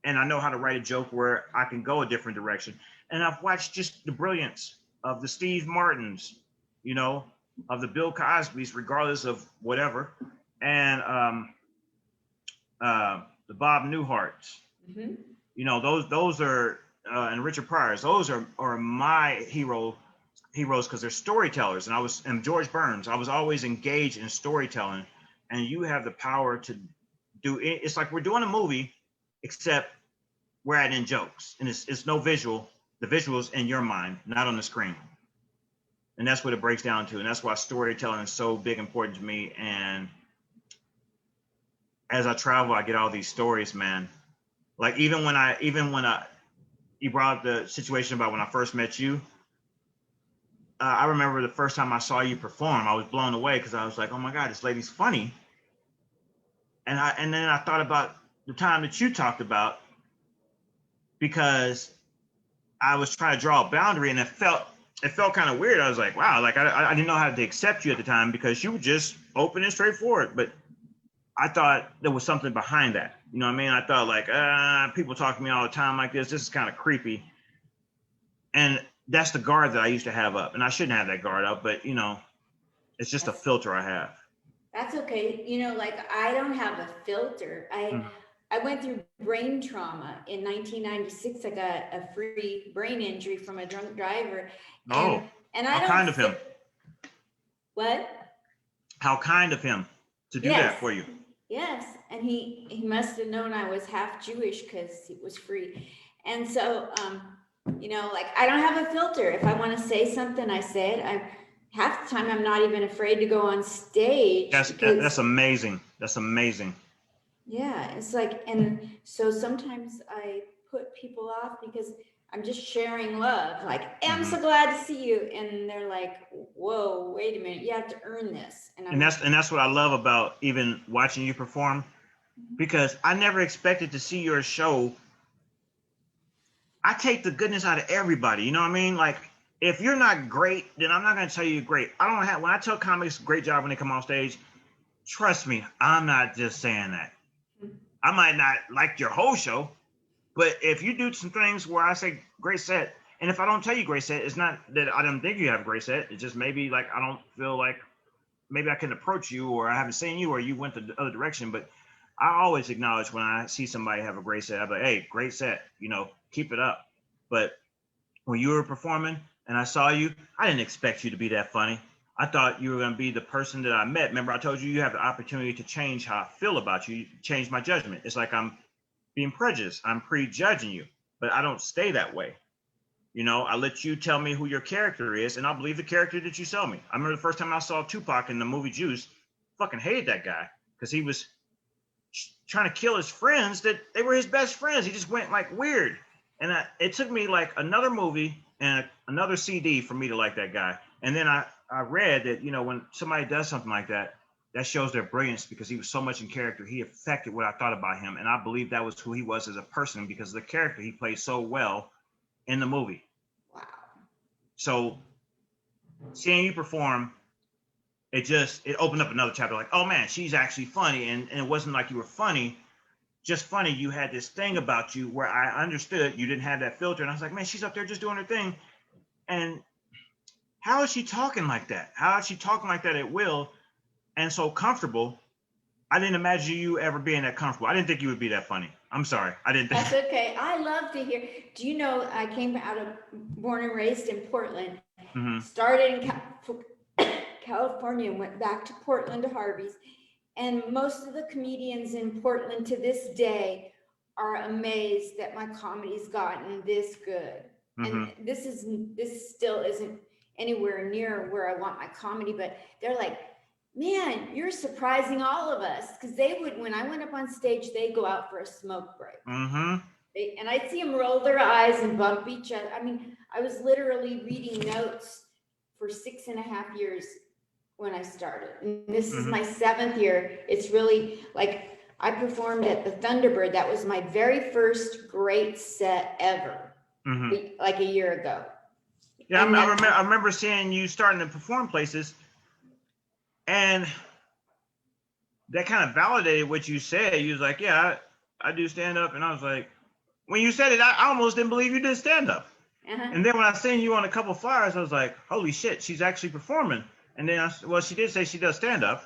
and I know how to write a joke where I can go a different direction. And I've watched just the brilliance of the Steve Martins, you know, of the Bill Cosbys, regardless of whatever, and the Bob Newharts. Mm-hmm. You know, those are and Richard Pryor's. Those are my heroes because they're storytellers. And George Burns. I was always engaged in storytelling, and you have the power to do it. It's like we're doing a movie, except we're adding jokes, and it's no visual. The visuals in your mind, not on the screen. And that's what it breaks down to. And that's why storytelling is so big important to me. And as I travel, I get all these stories, man. Like, even when you brought up the situation about when I first met you, I remember the first time I saw you perform, I was blown away because I was like, oh my God, this lady's funny. And then I thought about the time that you talked about, because I was trying to draw a boundary, and it felt kind of weird. I was like, wow, like I didn't know how to accept you at the time because you were just open and straightforward. But I thought there was something behind that. You know what I mean? I thought, like, people talk to me all the time like this. This is kind of creepy. And that's the guard that I used to have up. And I shouldn't have that guard up, but, you know, it's just a filter I have. That's okay. You know, like, I don't have a filter. I went through brain trauma in 1996. I got a free brain injury from a drunk driver. Oh, and I how don't kind of him. What? How kind of him to do that for you. Yes. And he must have known I was half Jewish because it was free. And so, you know, like, I don't have a filter. If I want to say something, I say it. Half the time I'm not even afraid to go on stage. That's amazing. That's amazing. Yeah, it's like, and so sometimes I put people off because I'm just sharing love. Like, hey, I'm so glad to see you. And they're like, whoa, wait a minute, you have to earn this. And that's what I love about even watching you perform, because I never expected to see your show. I take the goodness out of everybody. You know what I mean? Like, if you're not great, then I'm not going to tell you you're great. When I tell comics great job when they come on stage, trust me, I'm not just saying that. I might not like your whole show, but if you do some things where I say great set, and if I don't tell you great set, it's not that I don't think you have a great set. It's just maybe, like, I don't feel like maybe I can approach you, or I haven't seen you, or you went the other direction. But I always acknowledge when I see somebody have a great set. I'm like, hey, great set, you know, keep it up. But when you were performing and I saw you, I didn't expect you to be that funny. I thought you were going to be the person that I met. Remember, I told you you have the opportunity to change how I feel about you, change my judgment. It's like I'm being prejudiced. I'm prejudging you, but I don't stay that way. You know, I let you tell me who your character is, and I'll believe the character that you sell me. I remember the first time I saw Tupac in the movie Juice, fucking hated that guy because he was trying to kill his friends that they were his best friends. He just went like weird. And it took me like another movie and another CD for me to like that guy. And then I read that, you know, when somebody does something like that, that shows their brilliance because he was so much in character. He affected what I thought about him. And I believe that was who he was as a person because of the character he played so well in the movie. Wow. So seeing you perform, it opened up another chapter. Like, oh man, she's actually funny. And it wasn't like you were funny, just funny. You had this thing about you where I understood you didn't have that filter. And I was like, man, she's up there just doing her thing. And how is she talking like that? How is she talking like that at will and so comfortable? I didn't imagine you ever being that comfortable. I didn't think you would be that funny. I'm sorry. I didn't think. That's okay. I love to hear. Do you know, I came born and raised in Portland, started in California and went back to Portland to Harvey's. And most of the comedians in Portland to this day are amazed that my comedy's gotten this good. And this still isn't anywhere near where I want my comedy, but they're like, man, you're surprising all of us. Because they would, when I went up on stage, they'd go out for a smoke break. And I'd see them roll their eyes and bump each other. I mean, I was literally reading notes for 6.5 years when I started. And this is Mm-hmm. my 7th year. It's really like I performed at the Thunderbird. That was my very first great set ever, Mm-hmm. like a year ago. Yeah, And that, I remember seeing you starting to perform places, and that kind of validated what you said. You was like, yeah, I do stand up. And I was like, when you said it, I almost didn't believe you did stand up. And then when I seen you on a couple flyers, I was like, holy shit, she's actually performing. And then she did say she does stand up.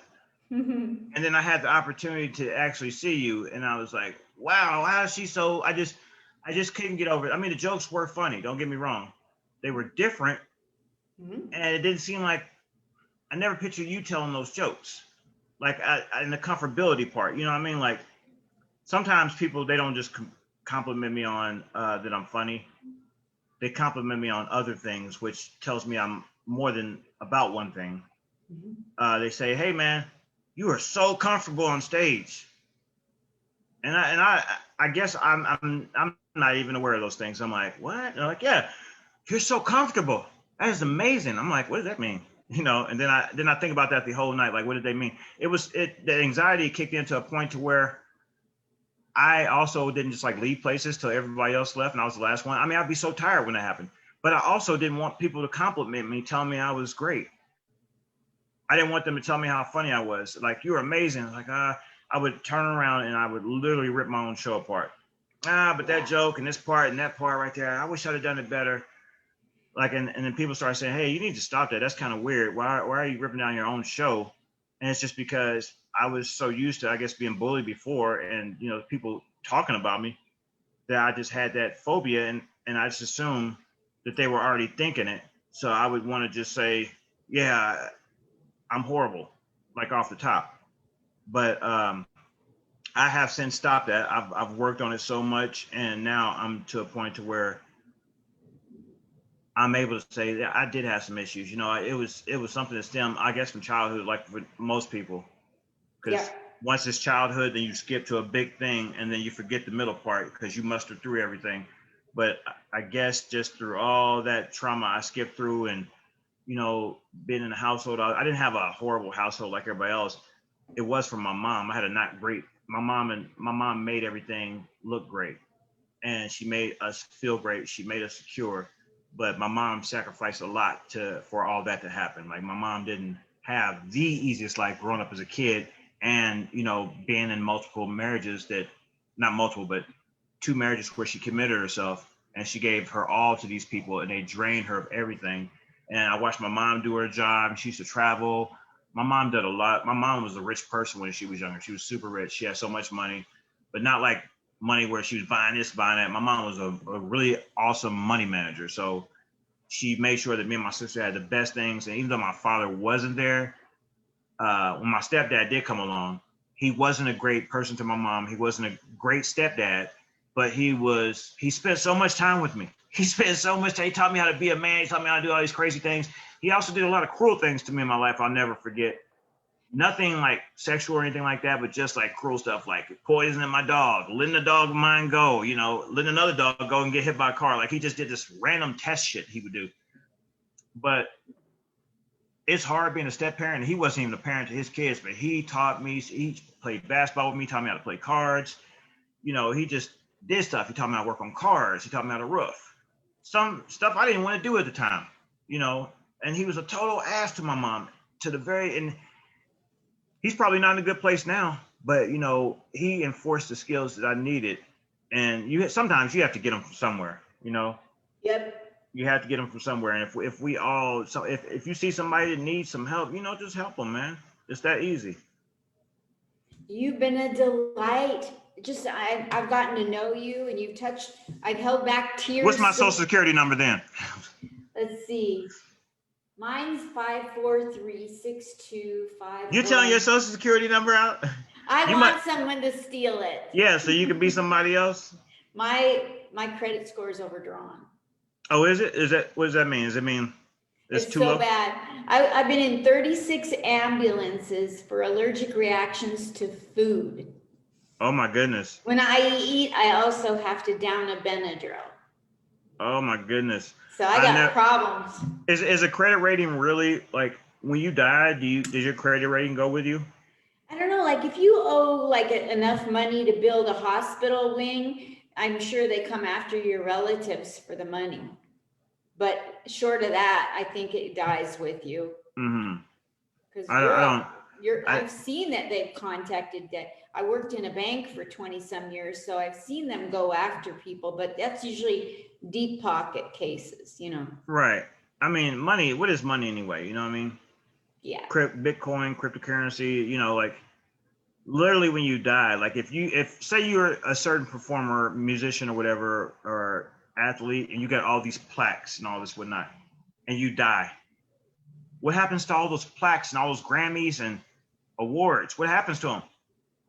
And then I had the opportunity to actually see you, and I was like, wow, how is she so? I just couldn't get over it. I mean, the jokes were funny. Don't get me wrong, they were different, and it didn't seem like I never pictured you telling those jokes, like in the comfortability part. You know what I mean? Like sometimes people, they don't just compliment me on that I'm funny. They compliment me on other things, which tells me I'm more than about one thing. They say, hey man, you are so comfortable on stage. And I guess I'm not even aware of those things. I'm like, what? And they're like, yeah, you're so comfortable. That is amazing. I'm like, what does that mean? You know, and then I think about that the whole night. Like, what did they mean? The anxiety kicked into a point to where I also didn't just like leave places till everybody else left and I was the last one. I mean, I'd be so tired when that happened. But I also didn't want people to compliment me, telling me I was great. I didn't want them to tell me how funny I was. Like, you're amazing. Like, I would turn around and I would literally rip my own show apart. But that joke and this part and that part right there, I wish I'd have done it better. Like, and then people start saying, hey, you need to stop that. That's kind of weird. Why are you ripping down your own show? And it's just because I was so used to, I guess, being bullied before and, you know, people talking about me that I just had that phobia and I just assumed that they were already thinking it. So I would want to just say, yeah, I'm horrible, like off the top. But I have since stopped that. I've worked on it so much, and now I'm to a point to where I'm able to say that I did have some issues. You know, it was something that stemmed, I guess, from childhood, like for most people. Because once it's childhood, then you skip to a big thing, and then you forget the middle part because you muster through everything. But I guess just through all that trauma I skipped through, and you know, being in a household, I didn't have a horrible household like everybody else. It was from my mom. I had a not great. My mom made everything look great, and she made us feel great. She made us secure, but my mom sacrificed a lot for all that to happen. Like, my mom didn't have the easiest life growing up as a kid, and you know, being in multiple marriages that, not multiple, but 2 marriages where she committed herself and she gave her all to these people, and they drained her of everything. And I watched my mom do her job. She used to travel. My mom did a lot. My mom was a rich person when she was younger. She was super rich. She had so much money, but not like money where she was buying this, buying that. My mom was a really awesome money manager. So she made sure that me and my sister had the best things. And even though my father wasn't there, when my stepdad did come along, he wasn't a great person to my mom. He wasn't a great stepdad, but he spent so much time with me. He spent so much time. He taught me how to be a man. He taught me how to do all these crazy things. He also did a lot of cruel things to me in my life I'll never forget. Nothing like sexual or anything like that, but just like cruel stuff, like poisoning my dog, letting a dog of mine go, you know, letting another dog go and get hit by a car. Like, he just did this random test shit he would do. But it's hard being a step parent. He wasn't even a parent to his kids, but he taught me. He played basketball with me, taught me how to play cards. You know, he just did stuff. He taught me how to work on cars. He taught me how to roof. Some stuff I didn't want to do at the time, you know. And he was a total ass to my mom to the very end. He's probably not in a good place now, but you know, he enforced the skills that I needed. And sometimes you have to get them from somewhere, you know. Yep. You have to get them from somewhere. And if we all, so if you see somebody that needs some help, you know, just help them, man. It's that easy. You've been a delight. Just I've gotten to know you, and I've held back tears. What's my social security number then? Let's see. Mine's 5436251. You telling your social security number out? I want someone to steal it. Yeah, so you could be somebody else. My credit score is overdrawn. Oh, is it? What does that mean? Does it mean it's too so low? Bad. I've been in 36 ambulances for allergic reactions to food. Oh my goodness. When I eat, I also have to down a Benadryl. Oh my goodness. So I I got know. problems. Is a credit rating really like when you die? Does your credit rating go with you? I don't know, like if you owe like enough money to build a hospital wing, I'm sure they come after your relatives for the money. But short of that, I think it dies with you Mm-hmm. because I don't. I I've seen that they've contacted that. I worked in a bank for 20 some years, so I've seen them go after people, but that's usually deep pocket cases, you know. right. I mean, money. What is money anyway? You know what I mean? Yeah. Bitcoin, cryptocurrency. You know, like literally when you die, like if say you're a certain performer, musician or whatever, or athlete, and you got all these plaques and all this whatnot, and you die, what happens to all those plaques and all those Grammys and awards? What happens to them?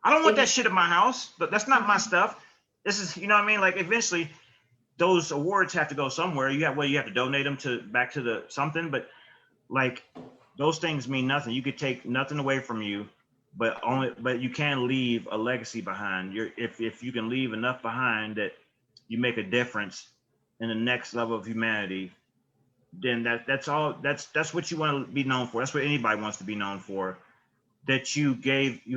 I don't want that They, shit in my house, but that's not my stuff. This is, you know what I mean? Like eventually those awards have to go somewhere. You have to donate them to back to the something, but like those things mean nothing. You could take nothing away from you, but you can leave a legacy behind. If you can leave enough behind that you make a difference in the next level of humanity, then that's all that's what you want to be known for. That's what anybody wants to be known for. That you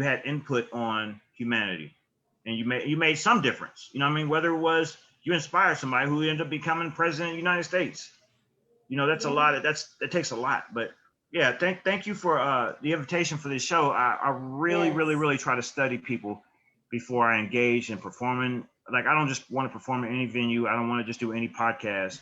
had input on humanity and you made some difference. You know what I mean? Whether it was you inspired somebody who ended up becoming president of the United States. You know, that's a yeah. lot of that takes a lot. But yeah, thank you for the invitation for this show. I really, really, Yes. really try to study people before I engage in performing. Like I don't just want to perform in any venue. I don't want to just do any podcast.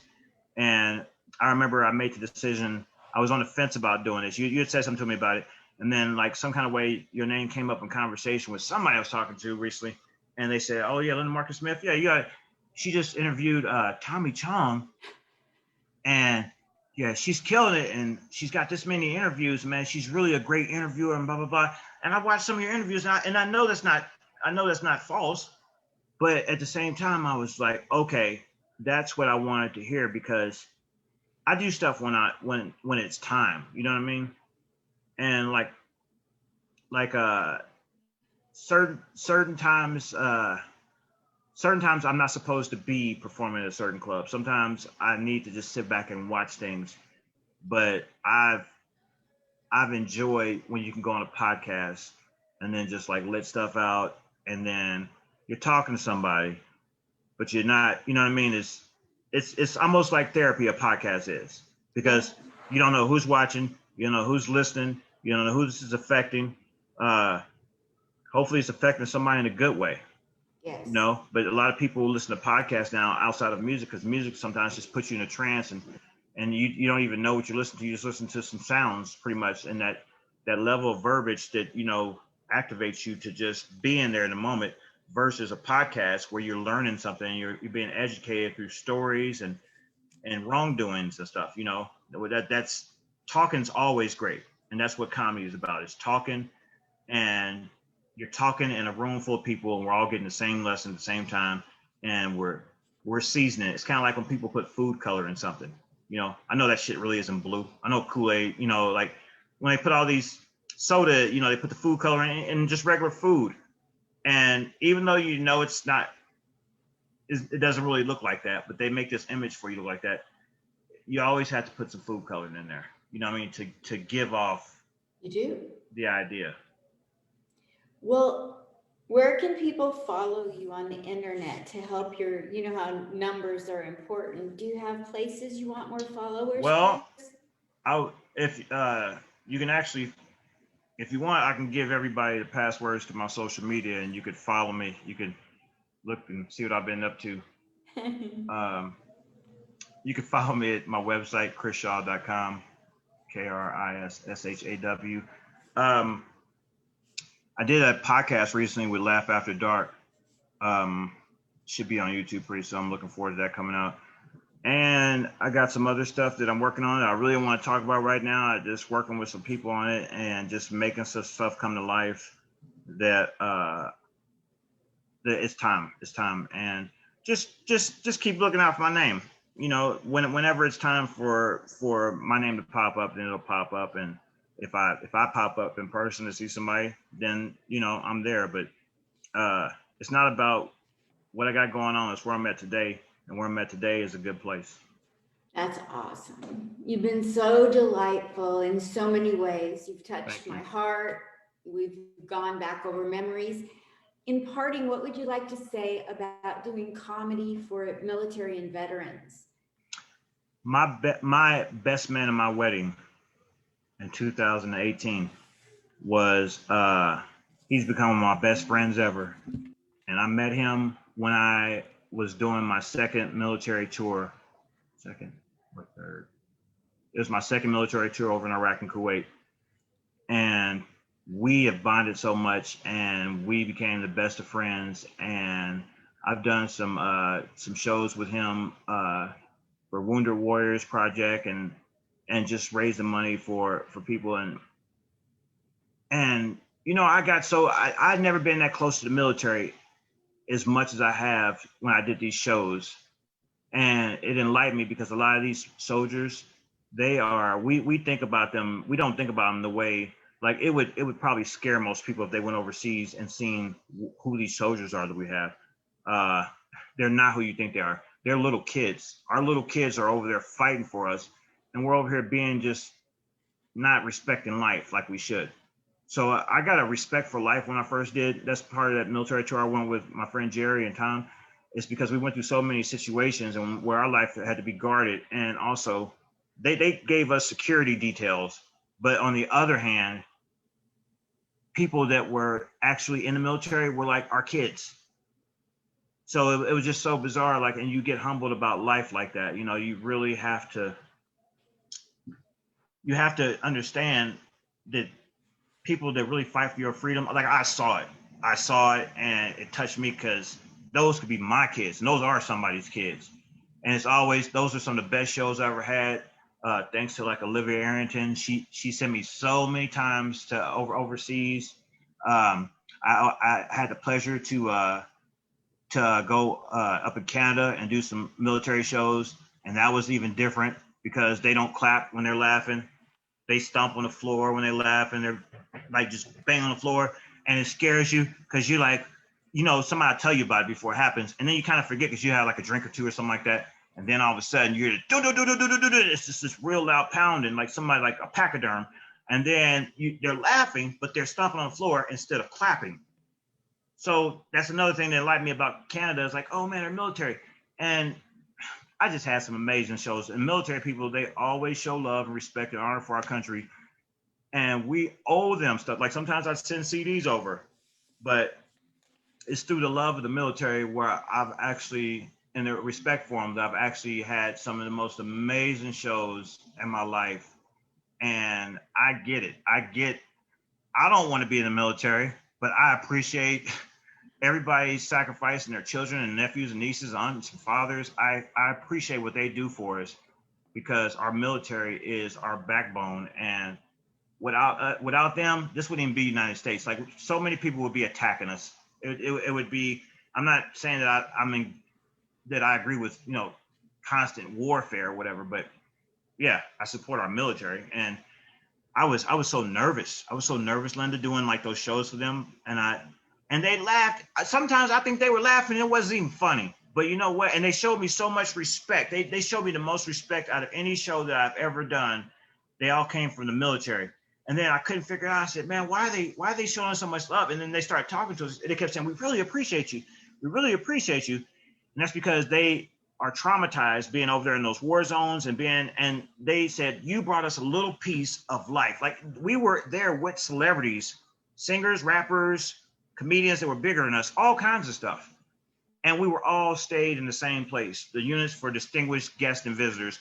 And I remember I made the decision. I was on the fence about doing this. You had said something to me about it, and then like some kind of way, your name came up in conversation with somebody I was talking to recently, and they said, "Oh yeah, Linda Marcus Smith. Yeah, you got." She just interviewed Tommy Chong, and yeah, she's killing it, and she's got this many interviews. Man, she's really a great interviewer, and blah blah blah. And I watched some of your interviews, and I know that's not false, but at the same time, I was like, okay, that's what I wanted to hear because I do stuff when it's time. You know what I mean? And like certain times I'm not supposed to be performing at a certain club. Sometimes I need to just sit back and watch things. But I've enjoyed when you can go on a podcast and then just like let stuff out and then you're talking to somebody, but you're not, you know what I mean? It's almost like therapy a podcast is Yeah. because you don't know who's watching, you don't know who's listening, you don't know who this is affecting. Uh, Hopefully it's affecting somebody in a good way, you Yes. know. But a lot of people listen to podcasts now outside of music because music sometimes just puts you in a trance and you don't even know what you're listening to. You just listen to some sounds pretty much, and that level of verbiage that activates you to just be in there in the moment versus a podcast where you're learning something, you're being educated through stories and wrongdoings and stuff. You know that's talking's always great, and that's what comedy is about. It's talking, and you're talking in a room full of people, and we're all getting the same lesson at the same time, and we're seasoning it. It's kind of like when people put food color in something. You know, I know that shit really isn't blue. I know Kool-Aid. You know, like when they put all these soda, they put the food color in just regular food, and even though it's not, it doesn't really look like that, but they make this image for you to look like that. You always have to put some food coloring in there. You know what I mean? To give off You do? the idea. Well, where can people follow you on the internet to help you know how numbers are important. Do you have places you want more followers, Chris? Well, if you can actually, if you want, I can give everybody the passwords to my social media, and you could follow me. You can look and see what I've been up to. Um, you can follow me at my website, krisshaw.com, KRISSHAW. Um, I did a podcast recently with Laugh After Dark. Um, should be on YouTube pretty soon. I'm looking forward to that coming out. And I got some other stuff that I'm working on that I really want to talk about right now. I just working with some people on it and just making some stuff come to life that that it's time. It's time. And just keep looking out for my name. Whenever it's time for my name to pop up, then it'll pop up. And if I pop up in person to see somebody, then I'm there. But it's not about what I got going on. It's where I'm at today, and where I'm at today is a good place. That's awesome. You've been so delightful in so many ways. You've touched Thank my you. heart. We've gone back over memories. In parting, what would you like to say about doing comedy for military and veterans? My best man at my wedding in 2018 was he's become one of my best friends ever. And I met him when I was doing my second military tour. Second or third? It was my second military tour over in Iraq and Kuwait. And we have bonded so much and we became the best of friends. And I've done some shows with him for Wounded Warriors Project and just raising money for people and you know I'd never been that close to the military as much as I have when I did these shows, and it enlightened me because a lot of these soldiers, we think about them, we don't think about them the way, like it would probably scare most people if they went overseas and seen who these soldiers are that we have. uh they're not who you think they are. They're little kids. Our little kids are over there fighting for us, and we're over here being just not respecting life like we should. So I got a respect for life when I first did. That's part of that military tour I went with my friend Jerry and Tom. It's because we went through so many situations and where our life had to be guarded. And also they gave us security details. But on the other hand, people that were actually in the military were like our kids. So it was just so bizarre. Like, and you get humbled about life like that. You know, you have to understand that people that really fight for your freedom, like I saw it and it touched me because those could be my kids and those are somebody's kids. And it's always, those are some of the best shows I ever had. Thanks to like Olivia Arrington. She sent me so many times to overseas. I had the pleasure to go up in Canada and do some military shows, and that was even different because they don't clap when they're laughing. They stomp on the floor when they laugh, and they're like just bang on the floor, and it scares you because you're like, you know, somebody will tell you about it before it happens, and then you kind of forget because you have like a drink or two or something like that, and then all of a sudden you're do do do do do do do. It's just this real loud pounding, like somebody like a pachyderm, and then they're laughing, but they're stomping on the floor instead of clapping. So that's another thing that liked me about Canada is like, oh man, they're military, and I just had some amazing shows. And military people, they always show love and respect and honor for our country. And we owe them stuff. Like sometimes I send CDs over, but it's through the love of the military where I've actually, and the respect for them, that I've actually had some of the most amazing shows in my life. And I get it. I don't want to be in the military, but I appreciate everybody's sacrificing their children and nephews and nieces, aunts and fathers. I appreciate what they do for us because our military is our backbone. And without them, this wouldn't even be the United States. Like so many people would be attacking us. It would be. I'm not saying that I mean that I agree with constant warfare or whatever, but yeah, I support our military. And I was so nervous. I was so nervous, Linda, doing like those shows for them, and they laughed. Sometimes I think they were laughing. It wasn't even funny. But you know what? And they showed me so much respect. They showed me the most respect out of any show that I've ever done. They all came from the military. And then I couldn't figure out. I said, man, why are they showing us so much love? And then they started talking to us. And they kept saying, we really appreciate you. We really appreciate you. And that's because they are traumatized being over there in those war zones and they said, you brought us a little piece of life. Like we were there with celebrities, singers, rappers, comedians that were bigger than us, all kinds of stuff. And we were all stayed in the same place, the units for distinguished guests and visitors.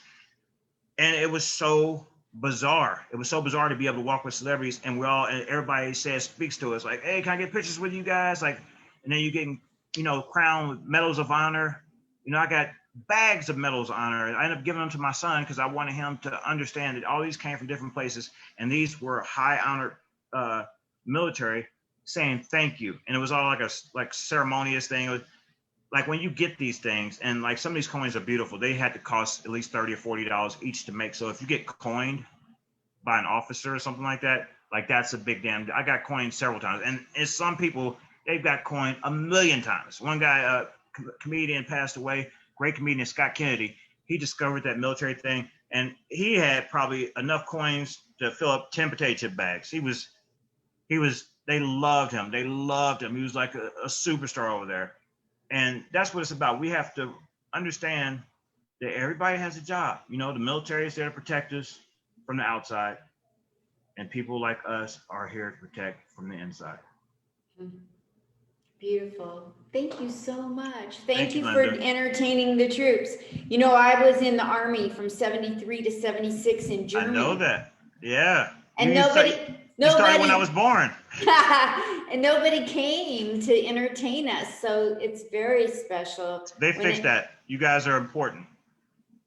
And it was so bizarre. It was so bizarre to be able to walk with celebrities and everybody speaks to us like, hey, can I get pictures with you guys? Like, and then you getting, crowned with medals of honor. I got bags of medals of honor. I ended up giving them to my son because I wanted him to understand that all these came from different places. And these were high honored military saying thank you. And it was all like a ceremonious thing. It was, like when you get these things, and like some of these coins are beautiful, they had to cost at least $30 or $40 each to make. So if you get coined by an officer or something like that, like that's a big damn. I got coined several times, and it's some people they've got coined a million times. One guy, comedian, passed away. Great comedian, Scott Kennedy. he discovered that military thing, and he had probably enough coins to fill up 10 potato chip bags. They loved him. They loved him. He was like a superstar over there. And that's what it's about. We have to understand that everybody has a job. You know, the military is there to protect us from the outside, and people like us are here to protect from the inside. Beautiful. Thank you so much. Thank Thank you, you for Linda. entertaining the troops. You know, I was in the Army from 73 to 76 in Germany. I know that. Yeah. And you started when I was born. And nobody came to entertain us. So it's very special. They fixed that. You guys are important.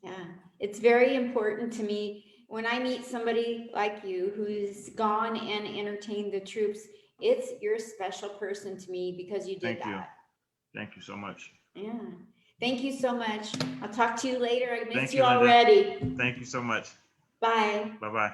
Yeah, it's very important to me when I meet somebody like you who's gone and entertained the troops. You're a special person to me because you did that. Thank you so much. Yeah. Thank you so much. I'll talk to you later. I miss Thank you you, Linda. already. Thank you so much. Bye. Bye-bye.